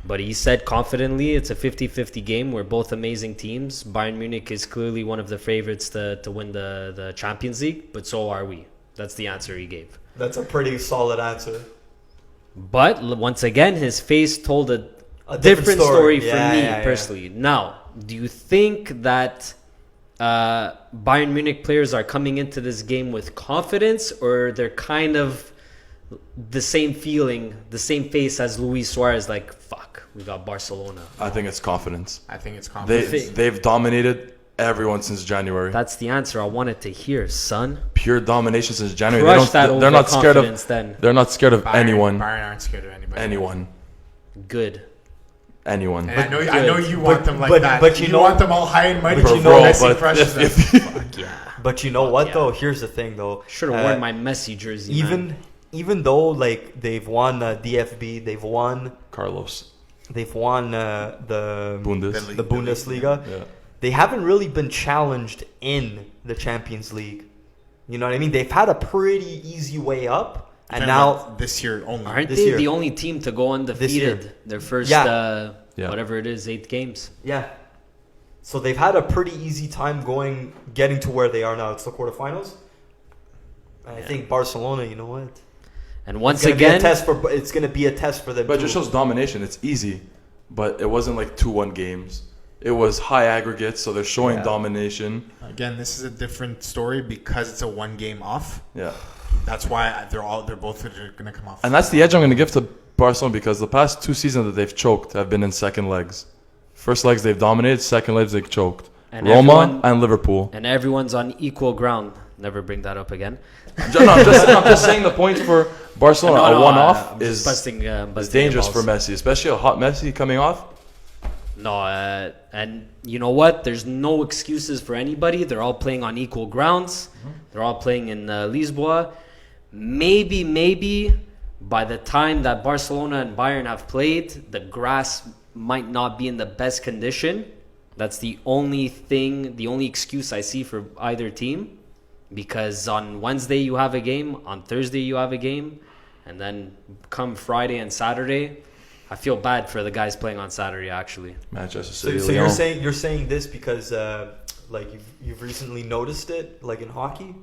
But he said confidently it's a 50-50 game. We're both amazing teams. Bayern Munich is clearly one of the favorites to win the Champions League, but so are we. That's the answer he gave. That's a pretty solid answer. But once again, his face told a A different story for Yeah, me yeah, yeah. personally. Now, do you think that Bayern Munich players are coming into this game with confidence, or they're kind of the same feeling, the same face as Luis Suarez, like, fuck, we got Barcelona? I think it's confidence. I think it's confidence. They've dominated everyone since January. That's the answer I wanted to hear, son. Pure domination since January. Crush that They're not scared of. overconfidence then. They're not scared of anyone. Bayern aren't scared of anybody. Anyone. Good. Anyone. And I know you want them like but- that. but you know- want them all high and mighty. but you know- Messi but crushes them. Fuck yeah. But you know what yeah. though? Here's the thing though. Should have worn my Messi jersey, man. Even though like they've won DFB, they've won Carlos. the Bundes. the Bundesliga. Yeah. They haven't really been challenged in the Champions League. You know what I mean? They've had a pretty easy way up, and now this year only. Aren't this they year. the only team to go undefeated year. their first, Yeah. Yeah. whatever it is, 8 games? yeah. So they've had a pretty easy time getting to where they are now. It's the quarterfinals. And I think Barcelona. You know what? And once It's again, it's going to be a test for them. But it too. just shows domination. It's easy. But it wasn't like 2-1 games. It was high aggregates, so they're showing Yeah. domination. Again, this is a different story because it's a one game off. Yeah. That's why they're both going to come off. And that's the edge I'm going to give to Barcelona because the past 2 seasons that they've choked have been in second legs. First legs they've dominated, second legs they've choked. And Roma everyone- and Liverpool. and everyone's on equal ground. Never bring that up again. I'm just saying the point for Barcelona. No, a no, one-off I'm is just busting dangerous for balls. Messi, especially a hot Messi coming off. No, and you know what? There's no excuses for anybody. They're all playing on equal grounds. They're all playing in Lisboa. Maybe by the time that Barcelona and Bayern have played, the grass might not be in the best condition. That's the only thing, the only excuse I see for either team. Because on Wednesday you have a game, on Thursday you have a game, and then come Friday and Saturday, I feel bad for the guys playing on Saturday actually. Manchester So, City. so Lyon. you're saying this because like you've recently noticed it like in hockey,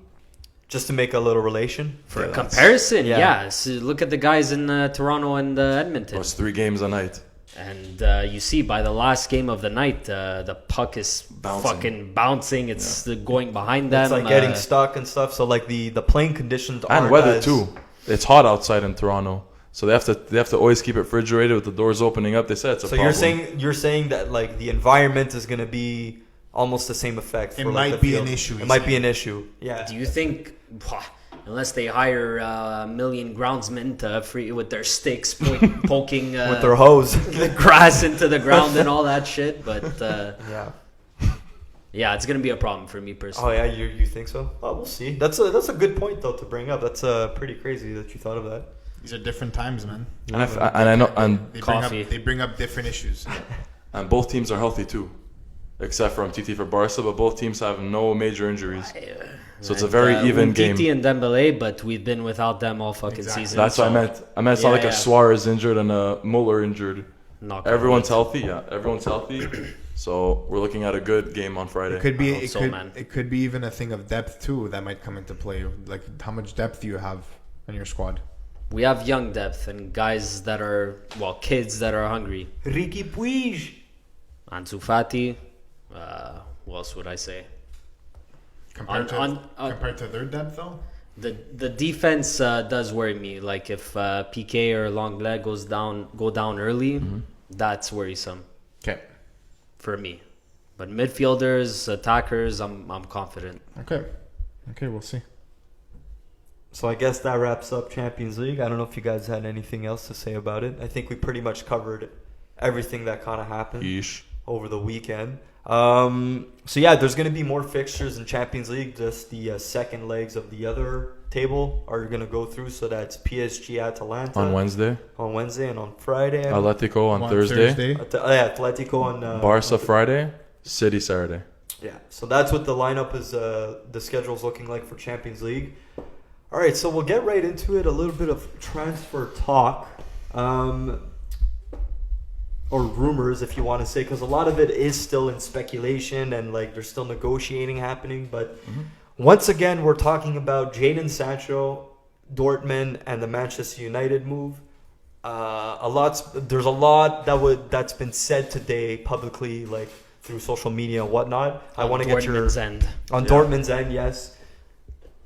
just to make a little relation For Yeah, comparison, yeah. yeah. So look at the guys in Toronto and Edmonton. It's 3 games a night. And you see by the last game of the night, the puck is fucking bouncing. It's going behind them. It's like getting stuck and stuff. So like the playing conditions And aren't weather as- too. It's hot outside in Toronto. So they have to always keep it refrigerated with the doors opening up. They said it's a So problem. you're saying that like the environment is gonna be almost the same effect. It for, like, might the be field. an issue, It he's might be saying. an issue. Yeah. Do you think, unless they hire a million groundsmen to free with their sticks poking With their hose. the grass into the ground and all that shit, but Yeah. yeah, it's gonna be a problem for me personally. Oh yeah, you think so? Oh, we'll see. That's a good point though to bring up. That's pretty crazy that you thought of that. These are different times, man. And I know They Coffee. bring up different issues. and both teams are healthy too, except for MTT for Barca. But both teams have no major injuries. So it's a very even game. Umtiti and Dembele, but we've been without them all fucking Exactly. season. That's what I so meant. I meant it's not like Yeah, a yeah. Suarez injured and a Muller injured. not gonna Everyone's wait. healthy. Yeah, everyone's healthy. So we're looking at a good game on Friday. It could be. I hope so, man. It could be even a thing of depth too that might come into play. Like how much depth do you have in your squad? We have young depth and guys that are, well, kids that are hungry. Ricky Puig. Ansu Fati. What else would I say? Compared to their depth though. The defense does worry me. Like if PK or Lenglet go down early, that's worrisome Okay. for me. But midfielders, attackers, I'm confident. Okay. Okay. We'll see. So I guess that wraps up Champions League. I don't know if you guys had anything else to say about it. I think we pretty much covered everything that kind of happened Yeesh. over the weekend. So yeah, there's going to be more fixtures in Champions League. Just the second legs of the other table are going to go through. So that's PSG Atalanta On Wednesday. and on Friday. Atletico on Thursday. Atletico on Barca Friday. City Saturday. Yeah, so that's what the lineup is. The schedule's looking like for Champions League. All right, so we'll get right into it. A little bit of transfer talk, or rumors, if you want to say, because a lot of it is still in speculation and like there's still negotiating happening. But once again, we're talking about Jadon Sancho, Dortmund, and the Manchester United move. There's a lot that's been said today publicly, like through social media and whatnot. I want to get your Dortmund's end. on Dortmund's end, yes.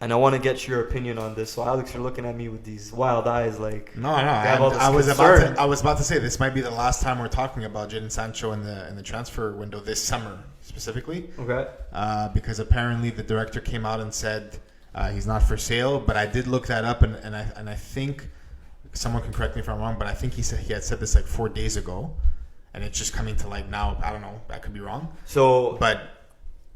And I want to get your opinion on this. So, Alex, you're looking at me with these wild eyes, like No. have all this I was concern. about to say this might be the last time we're talking about Jadon Sancho in the transfer window this summer specifically. Okay. Because apparently the director came out and said he's not for sale. But I did look that up, and I think someone can correct me if I'm wrong, but I think he had said this like 4 days ago, and it's just coming to like now. I don't know. I could be wrong. So, But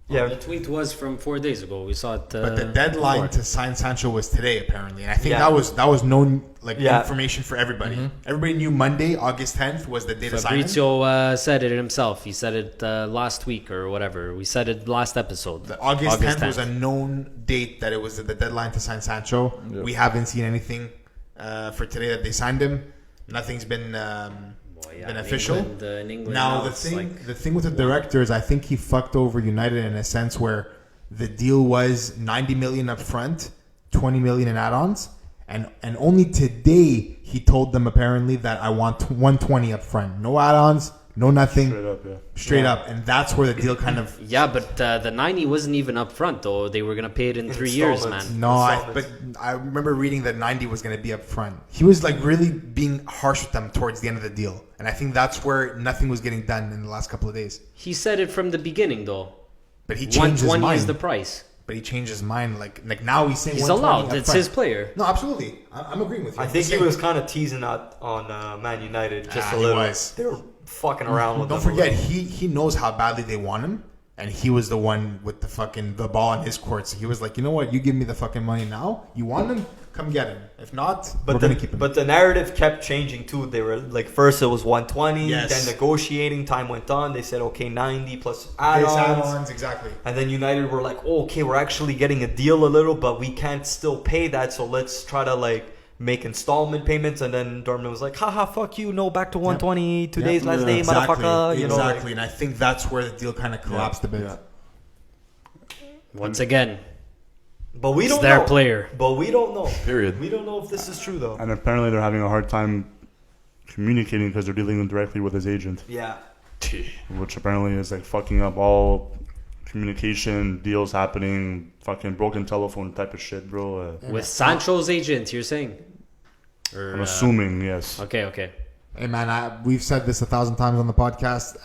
yeah, The tweet was from 4 days ago. We saw it. but the deadline to sign Sancho was today apparently, and I think Yeah. that was known Yeah. information for everybody. Everybody knew Monday, August 10th was the day to sign him. Fabrizio said it himself. He said it last week or whatever. We said it last episode. The August 10th was a known date that it was the deadline to sign Sancho. Yep. We haven't seen anything for today that they signed him. Nothing's been been official. In England Now it's like the thing with the director is I think he fucked over United in a sense where the deal was 90 million up front, 20 million in add-ons, and only today he told them apparently that I want 120 up front, no add-ons, no nothing, Straight up, yeah. straight up, and that's where the deal kind of. Yeah, but the 90 wasn't even up front though. They were gonna pay it in 3 years, Installments. man. But I remember reading that 90 was going to be up front. He was like really being harsh with them towards the end of the deal, and I think that's where nothing was getting done in the last couple of days. He said it from the beginning though. But he changed his 120 mind. is the price. But he changed his mind. Like now he's saying He's 120 allowed. up It's front. his player. No, absolutely. I'm agreeing with you. I think he was kind of teasing out on Man United just a he little. was. They were fucking around with Don't them a forget, little. he knows how badly they want him, and he was the one with the ball in his court. So he was like, you know what? You give me the fucking money now. You want him? Come get him. If not, we're gonna keep him. But the narrative kept changing too. They were like, first it was 120, Yes. then negotiating. Time went on. They said, okay, 90 plus Base add-ons. add-ons, exactly. And then United were like, oh, okay, we're actually getting a deal a little, but we can't still pay that, so let's try to like make installment payments. And then Dortmund was like, haha, fuck you, no, back to 120, today's last day, Exactly. motherfucker. You know, like- Exactly. And I think that's where the deal kind of collapsed a bit. Yeah. Once again, but we it's don't their know. player. But we don't know. Period. We don't know if this is true though. And apparently they're having a hard time communicating because they're dealing directly with his agent, Yeah. which apparently is like fucking up all communication, deals happening, fucking broken telephone type of shit, bro. With Sancho's agent, you're saying? Or, I'm assuming, yes. Okay. Hey man, we've said this 1,000 times on the podcast.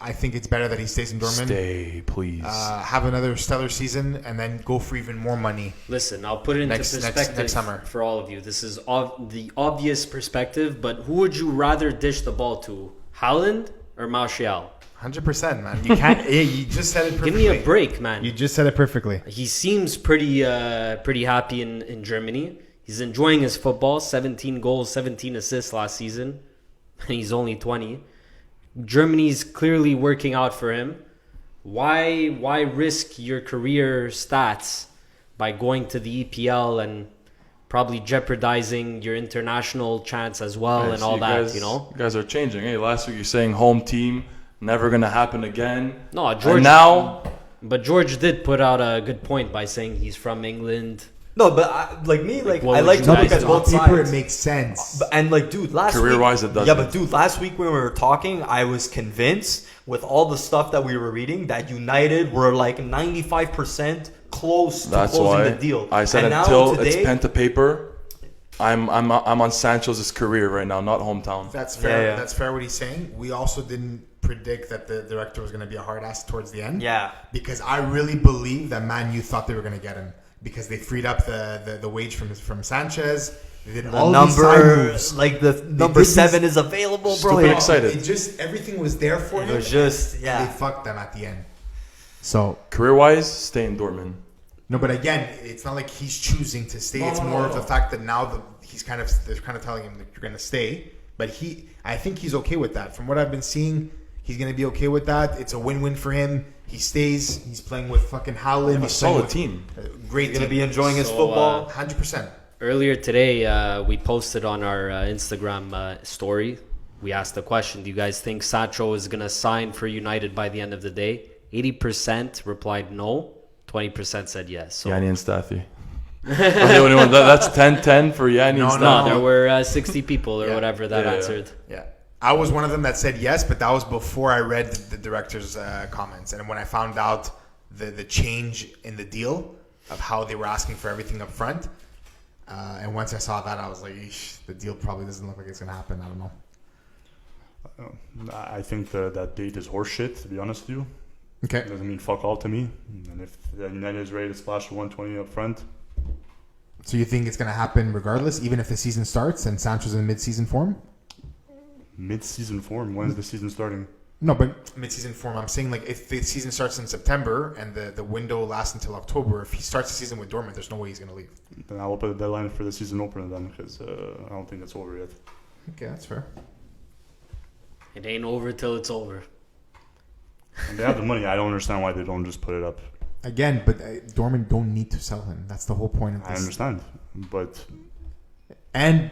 I think it's better that he stays in Dortmund. Stay, please. Have another stellar season and then go for even more money. Listen, I'll put it into Next perspective summer. for all of you. This is the obvious perspective, but who would you rather dish the ball to, Haaland or Martial? 100%, man. You can't. You just said it perfectly. Give me a break, man. You just said it perfectly. He seems pretty happy in Germany. He's enjoying his football. 17 goals, 17 assists last season. And he's only 20. Germany's clearly working out for him. Why risk your career stats by going to the EPL and probably jeopardizing your international chance as well and So all you that, guys, you know? You guys are changing. Hey, last week you're saying home team, never gonna happen again. No, And George. now, But George did put out a good point by saying he's from England. No, but I what I would like you to guys look at do? both On paper, it sides. makes sense. And like, dude, last Career-wise, week, it doesn't. Yeah, but dude, last week when we were talking, I was convinced with all the stuff that we were reading that United were like 95% close to that's closing why the deal. I said And now until today, it's pen to paper, I'm on Sancho's career right now, not hometown. That's fair. Yeah. That's fair what he's saying. We also didn't predict that the director was going to be a hard ass towards the end. Yeah. Because I really believe that Man U thought they were going to get him. because they freed up the wage from Sanchez. They did The all these side number, moves. like the They number did 7 these- is available, bro. Stupid Yeah. excited. It just everything was there for It him. was just, and yeah. They fucked them at the end. So Career-wise, stay in Dortmund. no, but again, it's not like he's choosing to stay. It's more of the fact that now they're kind of telling him that you're going to stay. But I think he's okay with that. From what I've been seeing, he's going to be okay with that. It's a win-win for him. He stays. He's playing with fucking Haaland. A He's playing solid with team. Great He's going to be team. enjoying his So, football. 100%. Earlier today, we posted on our Instagram story. We asked the question: do you guys think Sancho is gonna sign for United by the end of the day? 80% replied no. 20% said yes. So Yanni and Staffy. I'm the only one. That's 10-10 for Yanni and No, Staffy. there were 60 people or Yeah. whatever that Yeah, yeah. answered. Yeah. I was one of them that said yes, but that was before I read the director's comments. And when I found out the change in the deal of how they were asking for everything up front, and once I saw that, I was like, eesh, the deal probably doesn't look like it's going to happen. I don't know. I think that date is horseshit, to be honest with you. Okay. It doesn't mean fuck all to me. And if United is ready to splash the 120 up front, So you think it's going to happen regardless, even if the season starts and Sancho's in mid-season form? mid-season form, when's the season starting? No, but mid-season form, I'm saying like if the season starts in September and the window lasts until October, if he starts the season with Dortmund, there's no way he's going to leave. Then I'll put a deadline for the season opener then, because I don't think it's over yet. Okay, that's fair. It ain't over till it's over. And they have the money. I don't understand why they don't just put it up. Again, but Dortmund don't need to sell him. That's the whole point of this. I understand, but And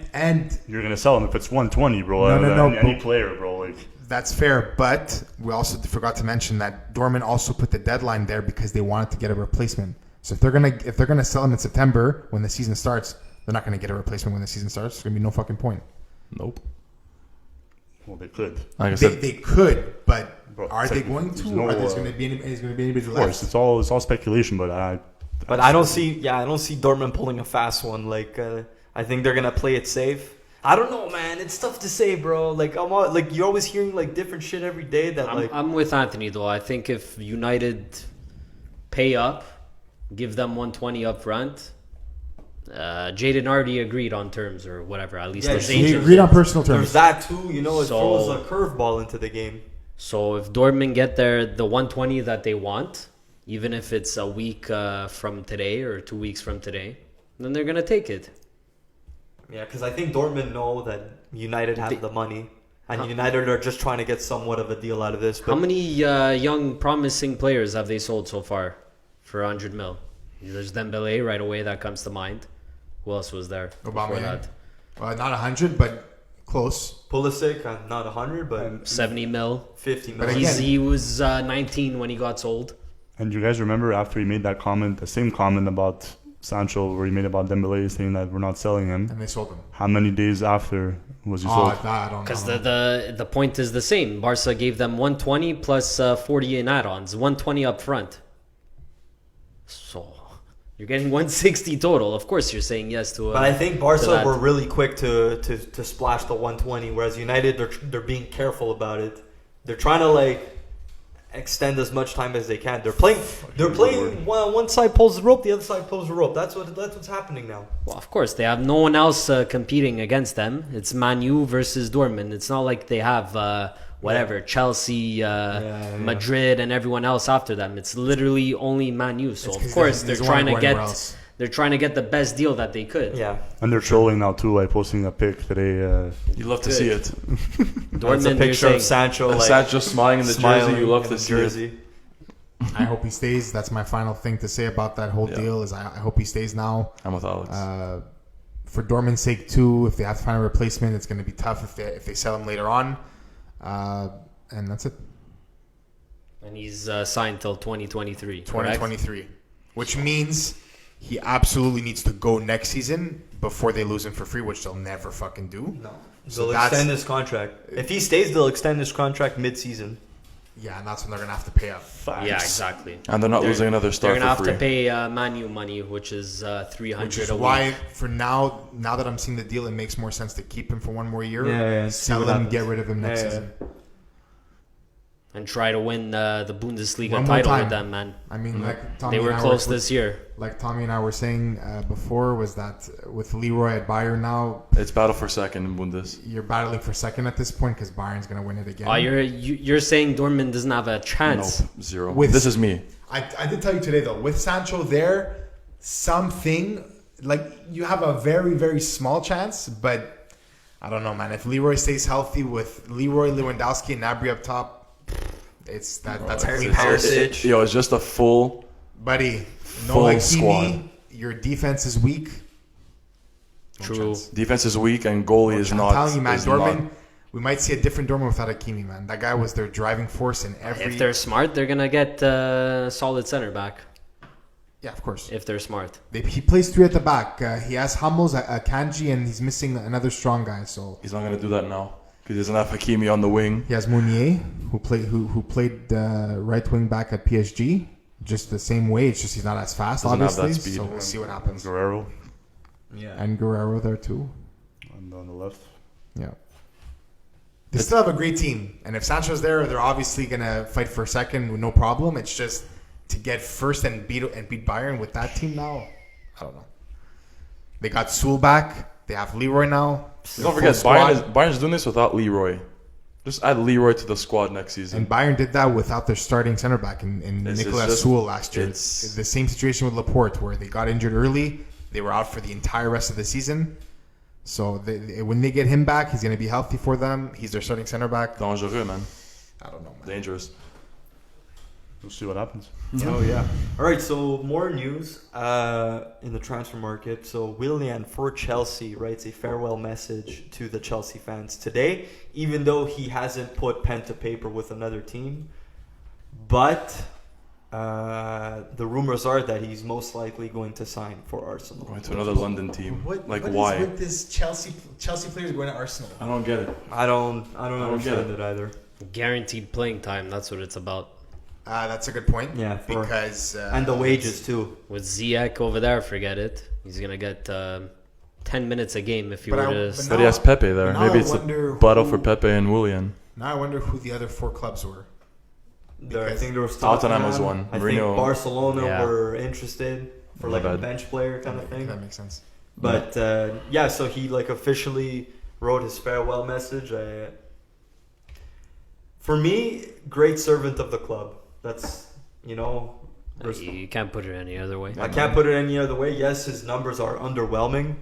you're gonna sell him if it's 120, bro. No, Any but- player, bro. Like, that's fair. But we also forgot to mention that Dortmund also put the deadline there because they wanted to get a replacement. So if they're gonna sell him in September when the season starts, they're not gonna get a replacement when the season starts. There's gonna be no fucking point. Nope. well, they could. Like I said, They could, but Bro, are it's they like, going there's to? no, Or there's gonna be anybody Of course, left? it's all speculation, but But I don't see Dortmund pulling a fast one. Like, I think they're gonna play it safe. I don't know, man. It's tough to say, bro. Like, you're always hearing like different shit every day. That I'm with Anthony though. I think if United pay up, give them 120 up front. Jaden already agreed on terms or whatever. At least Yeah, his he He agent. agreed on personal there's terms. that too. You know, it So- throws a curveball into the game. So if Dortmund get the 120 that they want, even if it's a week from today or 2 weeks from today, then they're gonna take it. Yeah, because I think Dortmund know that United have the money, and United are just trying to get somewhat of a deal out of this. But How many young promising players have they sold so far for 100 mil? There's Dembele right away that comes to mind. Who else was there before Aubameyang. that? Not 100, but close. Pulisic, not 100, but 70 mil. 50 But million. again- He was 19 when he got sold. And you guys remember after he made that comment, the same comment about Sancho, where he made about Dembele, saying that we're not selling him. And they sold him. How many days after was he sold? That I don't know. Because the point is the same. Barca gave them 120 plus 40 in add-ons, 120 up front. So you're getting 160 total. Of course, you're saying yes to. But I think to Barca that. were really quick to splash the 120, whereas United they're being careful about it. They're trying to like extend as much time as they can. They're playing one side pulls the rope, the other side pulls the rope. That's what's happening now. Well, of course, they have no one else competing against them. It's Man U versus Dortmund. It's not like they have Chelsea, Madrid, and everyone else after them. It's literally only Man U. So It's of 'cause course there's they're no one trying to going anywhere get else. the best deal that they could. Yeah, And they're trolling now too, by posting a pic today. you love to see it. that's a Dortmund, picture you're of saying, Sancho And like Sancho smiling in the jersey. You love in to the see it. jersey. I hope he stays. That's my final thing to say about that whole Yeah. deal. Is I hope he stays now. I'm with Alex. For Dortmund's sake too, if they have to find a replacement, it's going to be tough if they sell him later on. And that's it. and he's signed till 2023. correct? 2023, which means he absolutely needs to go next season before they lose him for free, which they'll never fucking do. No, So they'll that's- extend his contract. If he stays, they'll extend his contract mid-season. Yeah, and that's when they're going to have to pay up. Yeah, exactly. And they're not losing another They're star gonna have for to free. pay Man U money, which is 300 Which is a why, week. for now that I'm seeing the deal, it makes more sense to keep him for one more year. Yeah, yeah, see Sell what him, happens. get rid of him next Yeah, yeah. season. and try to win the Bundesliga One more title time. with them, man. I mean, like Tommy They were and I close this year. Like Tommy and I were saying before, was that with Leroy at Bayern now, It's battle for second in Bundes. you're battling for second at this point because Bayern's going to win it again. Oh, you're saying Dortmund doesn't have a chance? Nope, zero. With- This is me. I did tell you today though, with Sancho there, something like you have a very, very small chance, but I don't know, man. If Leroy stays healthy with Leroy, Lewandowski, and Gnabry up top, that's a clean house. It's just a full. Buddy, no Full Hakimi, squad. your defense is weak. No True. chance. Defense is weak and goalie is I'm not. telling you, man, is Dortmund, not. we might see a different Dortmund without Hakimi, man. That guy was their driving force in every... If they're smart, they're gonna get solid center back. Yeah, of course. If they're smart. He plays three at the back. He has Hummels, Kanji, and he's missing another strong guy. So He's not gonna do that now because he doesn't have Hakimi on the wing. he has Meunier, who played right wing back at PSG, just the same way. It's just he's not as fast, Doesn't have that obviously. speed. So we'll see what happens. Guerrero Yeah. And Guerrero there too. on the left. Yeah. They still have a great team, and if Sancho's there, they're obviously gonna fight for second with no problem. It's just to get first and beat Bayern with that team now. I don't know. They got Sewell back. They have Leroy now. Don't forget, Bayern's doing this without Leroy. Just add Leroy to the squad next season. And Bayern did that without their starting center back in It's Nicolas just- Sewell last year. it's- It's the same situation with Laporte, where they got injured early. They were out for the entire rest of the season. So when they get him back, he's going to be healthy for them. He's their starting center back. Dangereux, man. I don't know, man. Dangerous. We'll see what happens. Oh yeah. All right. So more news in the transfer market. So Willian for Chelsea writes a farewell message to the Chelsea fans today, even though he hasn't put pen to paper with another team. But the rumors are that he's most likely going to sign for Arsenal. Going to another London team. What Like is why? with this Chelsea players going to Arsenal? I don't get it. I don't get understand it. it either. Guaranteed playing time. That's what it's about. That's a good point. Yeah, because and the wages too. With Ziyech over there, forget it. He's gonna get 10 minutes a game if you But were I- to. but But now- he has Pepe there. now Maybe I it's wonder a battle who- for Pepe and Willian. Now I wonder who the other four clubs were. I think there was Tottenham was one. I Mourinho- think Barcelona Yeah. were interested for Not like a bad. bench player kind of thing. That makes sense. But yeah, so he like officially wrote his farewell message. For me, great servant of the club. That's there's- You can't put it any other way. I can't put it any other way. Yes, his numbers are underwhelming.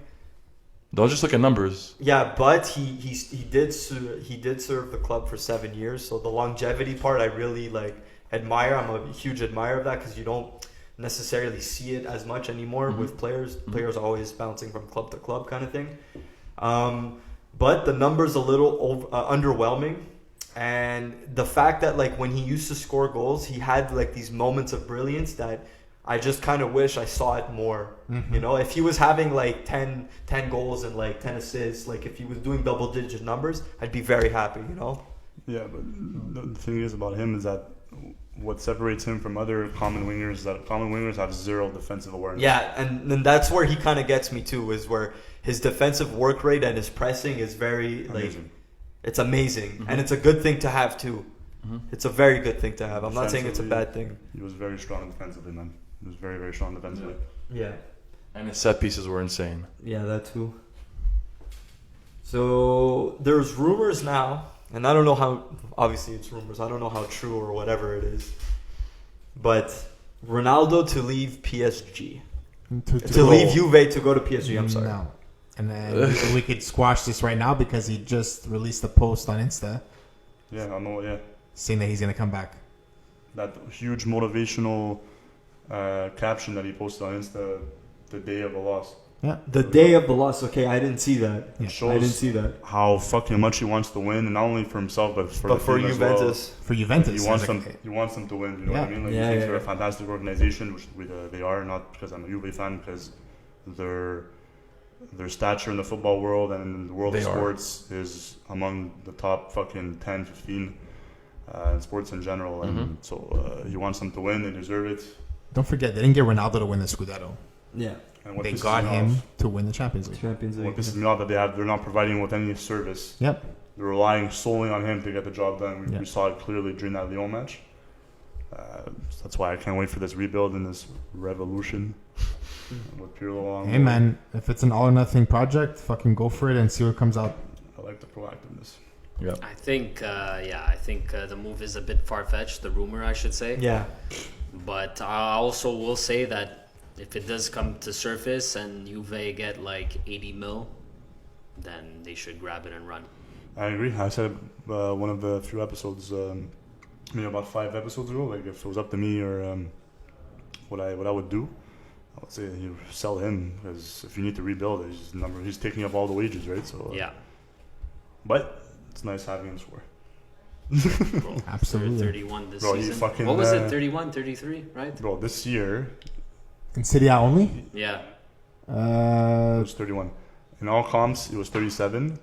Don't just look at numbers. Yeah, but he did serve the club for 7 years. So the longevity part, I really admire. I'm a huge admirer of that because you don't necessarily see it as much anymore with players. Players are always bouncing from club to club kind of thing. But the numbers a little underwhelming. And the fact that when he used to score goals, he had these moments of brilliance that I just kind of wish I saw it more. If he was having 10 goals and 10 assists, if he was doing double digit numbers, I'd be very happy, Yeah, but the thing is about him is that what separates him from other common wingers is that common wingers have zero defensive awareness. Yeah, and then that's where he kind of gets me too, is where his defensive work rate and his pressing is very Amazing. it's amazing, and it's a good thing to have too. It's a very good thing to have. I'm not saying it's a bad thing. He was very strong defensively, man. He was very, very strong defensively. Yeah. And his set pieces were insane. Yeah, that too. So there's rumors now, and I don't know how. Obviously, it's rumors. I don't know how true or whatever it is. But Ronaldo to leave PSG, to leave Juve to go to PSG. I'm sorry. No. And then we could squash this right now because he just released a post on Insta Yeah, I know. Yeah, saying that he's going to come back. that huge motivational caption that he posted on Insta the day of the loss. Yeah. The day of the loss. Okay, I didn't see that. Yeah. It shows I didn't see that. how fucking much he wants to win, and not only for himself but for the team as well. Juventus. For Juventus. He wants It's them. He wants them to win. You know Yeah. what I mean? Yeah, he thinks yeah, they're a yeah. fantastic organization, which they are. Not because I'm a Juve fan, because their stature in the football world and in the world of They are. sports is among the top fucking 10, 15 in sports in general. And so he wants them to win. They deserve it. Don't forget, they didn't get Ronaldo to win the Scudetto. Yeah. And what They pisses got me him off- to win the Champions League. Champions What League. pisses me off that they're not providing with any service. Yep. they're relying solely on him to get the job done. Yeah. We saw it clearly during that Lyon match. So that's why I can't wait for this rebuild and this revolution with Pirlo along. Hey man, if it's an all or nothing project, fucking go for it and see what comes out. I like the proactiveness. Yeah. I think, the move is a bit far-fetched, the rumor, I should say. Yeah. But I also will say that if it does come to surface and Juve get like 80 mil, then they should grab it and run. I agree. I said one of the few episodes, maybe about 5 episodes ago, like if it was up to me or what I would do, I would say you sell him because if you need to rebuild, he's taking up all the wages, right? So Yeah. But it's nice having him score. Absolutely. 31 this Bro, you season. fucking, What was it? 31, 33, right? Bro, this year In Serie A only? Yeah. it was 31. In all comps, it was 37.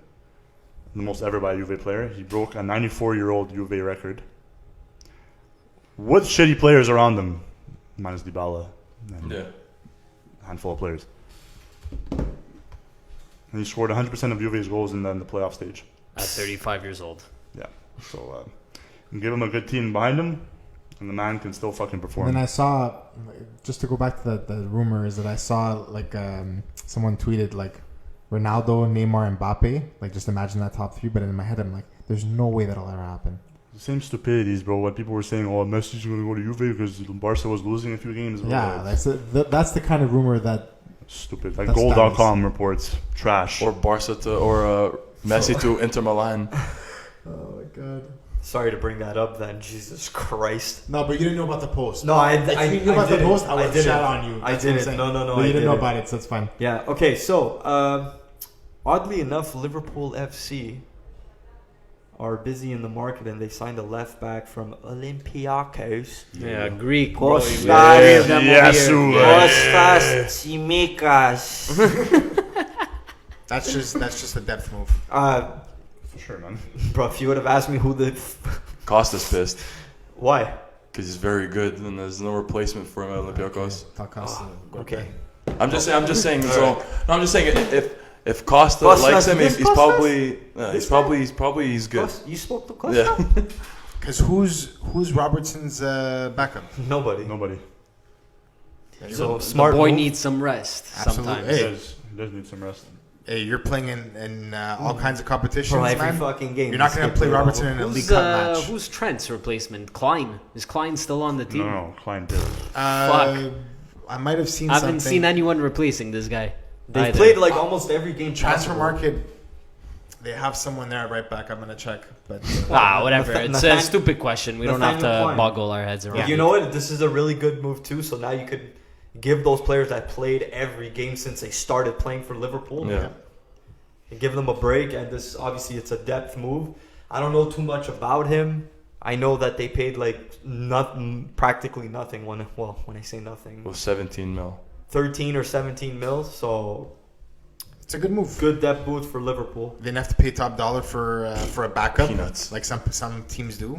The most ever by a Juve player. He broke a 94-year-old Juve record. With shitty players around him, minus Dybala and Yeah. a handful of players. And he scored 100% of Juve's goals in the playoff stage. At 35 years old. Yeah. So give him a good team behind him, and the man can still fucking perform. And then I saw, just to go back to the rumor, is that I saw like someone tweeted like Ronaldo, Neymar, Mbappe. Like just imagine that top 3. But in my head, I'm like, there's no way that'll ever happen. The same stupidities, bro. What people were saying, oh, Messi's going to go to Juve because Barca was losing a few games. Bro. Yeah, that's the kind of rumor that. Stupid. Like That's Goal.com reports. Trash. Or Barca or Messi to Inter Milan. Oh my god. Sorry to bring that up then. Jesus Christ. No, but you didn't know about the post. No, I If you knew about the didn't. post, I would have didn't. shot on you. I That's what I'm didn't. saying. No, But I you didn't know didn't. about it, so it's fine. Yeah. Okay. So, oddly enough, Liverpool FC are busy in the market, and they signed a left back from Olympiacos. Yeah, Greek. Bro. Kostas We have them over Yes, here. Kostas Tsimikas. That's just a depth move. For sure, man. Bro, if you would have asked me who the Costa's pissed why? because he's very good and there's no replacement for him at Olympiacos. Okay. I'm just saying. So no, I'm just saying if Costa Costas, likes him, this he's Costas? probably he's good. You spoke to Costa? Yeah. Because who's Robertson's backup? Nobody. So The smart boy move. needs some rest Absolutely. sometimes. He Hey. does need some rest. Hey, you're playing in all kinds of competitions, Bro, every man. fucking game. You're not going to play Robertson in a League Cup match. Who's Trent's replacement? Klein. Is Klein still on the team? No, Klein did. I might have seen I something. haven't seen anyone replacing this guy. They've either. played like almost every game. Transfer possible. market. They have someone there at right back. I'm going to check. But Whatever. It's a stupid question. We don't have Nathaniel to Klein. boggle our heads around. You know what? This is a really good move too. So now you could give those players that played every game since they started playing for Liverpool. Yeah. And give them a break. And this obviously it's a depth move. I don't know too much about him. I know that they paid like practically nothing. When I say nothing, It was 17 mil. 13 or 17 mil. So it's a good move. good depth boost for Liverpool. They didn't have to pay top dollar for a backup, Peanuts. like some teams do.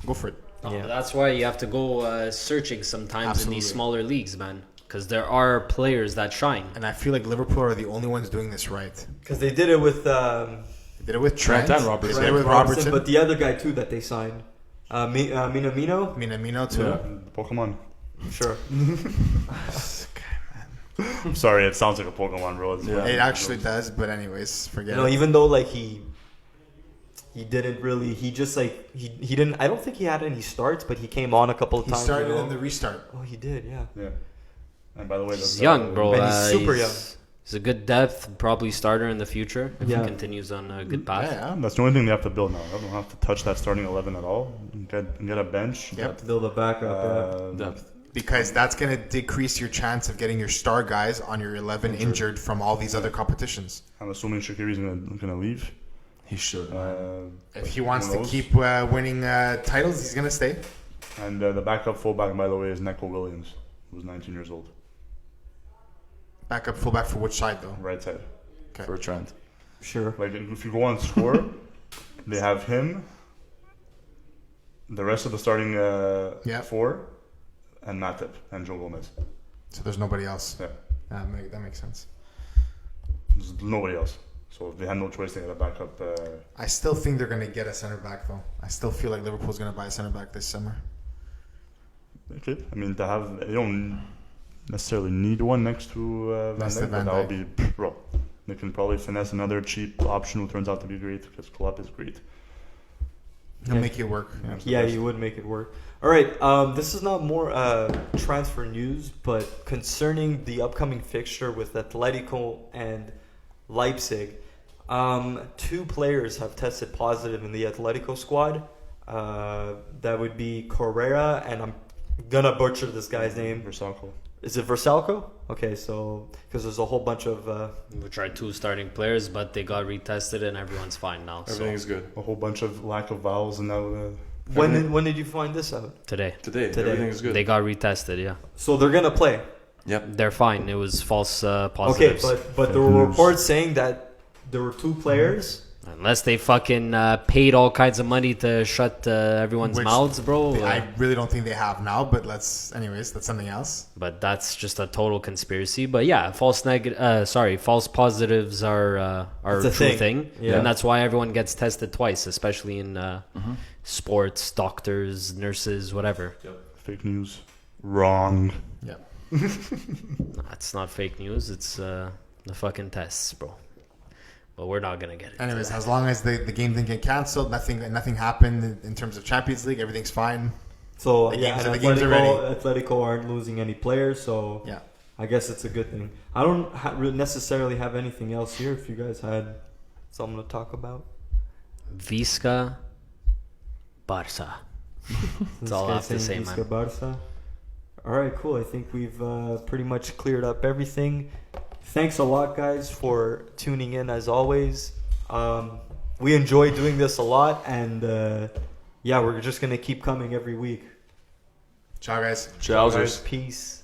Go for it. Yeah. That's why you have to go searching sometimes in Absolutely. these smaller leagues, man. Because there are players that shine. And I feel like Liverpool are the only ones doing this right. Because they did it with They did it with Trent Trent, and Robertson. They did it with Robertson. but the other guy too that they signed, Minamino. Minamino too. Yeah. Pokemon. Sure. I'm sorry, it sounds like a Pokemon, bro. It's Yeah. It actually does, but anyways, forget it. Even though like he didn't really, he just like he didn't. I don't think he had any starts, but he came on a couple of He times. started you know? in the restart. Oh, he did, yeah. Yeah. And by the way, He's young, bro. And he's super He's a good depth, probably starter in the future if Yeah. he continues on a good path. Yeah. That's the only thing they have to build now. They don't have to touch that starting 11 at all. Get a bench. Yep. To build a backup. Depth. Because that's going to decrease your chance of getting your star guys on your 11 injured from all these other competitions. I'm assuming Shaqiri's gonna leave. He should. If he wants Who to knows? keep winning titles, he's going to stay. And the backup fullback, by the way, is Neko Williams, who's 19 years old. Backup fullback for which side, though? Right side. For Trent. Sure. Like if you go on score, they have him, the rest of the starting four, and Matip and Joe Gomez. So there's nobody else. Yeah. That makes sense. There's nobody else. So if they had no choice, they had to back up. I still think they're going to get a center back, though. I still feel like Liverpool's going to buy a center back this summer. Okay. I mean, they don't necessarily need one next to Van Next to Dijk, but Van that would Dijk. be bro. They can probably finesse another cheap option who turns out to be great because Klopp is great. He'll Yeah. make it work. Yeah, you would make it work. All right, this is not more transfer news, but concerning the upcoming fixture with Atletico and Leipzig, 2 players have tested positive in the Atletico squad. That would be Correa, and I'm gonna butcher this guy's name. Versaco. Is it Versalco? Okay, so because there's a whole bunch of Which are 2 starting players, but they got retested and everyone's fine now. So Everything's good. A whole bunch of lack of vowels and now. when did you find this out? today Today. Today. Everything's good. they got retested. Yeah, So they're gonna play. Yep. they're fine. It was false Okay, positives. but there were reports saying that there were 2 players. Unless they fucking paid all kinds of money to shut everyone's Which mouths, bro. I really don't think they have now, but anyways, that's something else. But that's just a total conspiracy. But yeah, false positives are It's a a true thing. thing, Yeah. and that's why everyone gets tested twice, especially in sports, doctors, nurses, whatever. Fake news. Wrong. Yeah. Nah, it's not fake news. It's the fucking tests, bro. But we're not gonna get it. Anyways, as long as the game didn't get canceled, nothing happened in terms of Champions League, everything's fine. So The yeah, games- and the games are Atletico aren't losing any players, so Yeah. I guess it's a good thing. I don't really necessarily have anything else here. If you guys had something to talk about, Visca, Barça. That's all I have to say, man. Visca Barca. All right, cool. I think we've pretty much cleared up everything. Thanks a lot, guys, for tuning in as always. We enjoy doing this a lot, and yeah, we're just gonna keep coming every week. Ciao, guys. Chowsers. Guys, peace.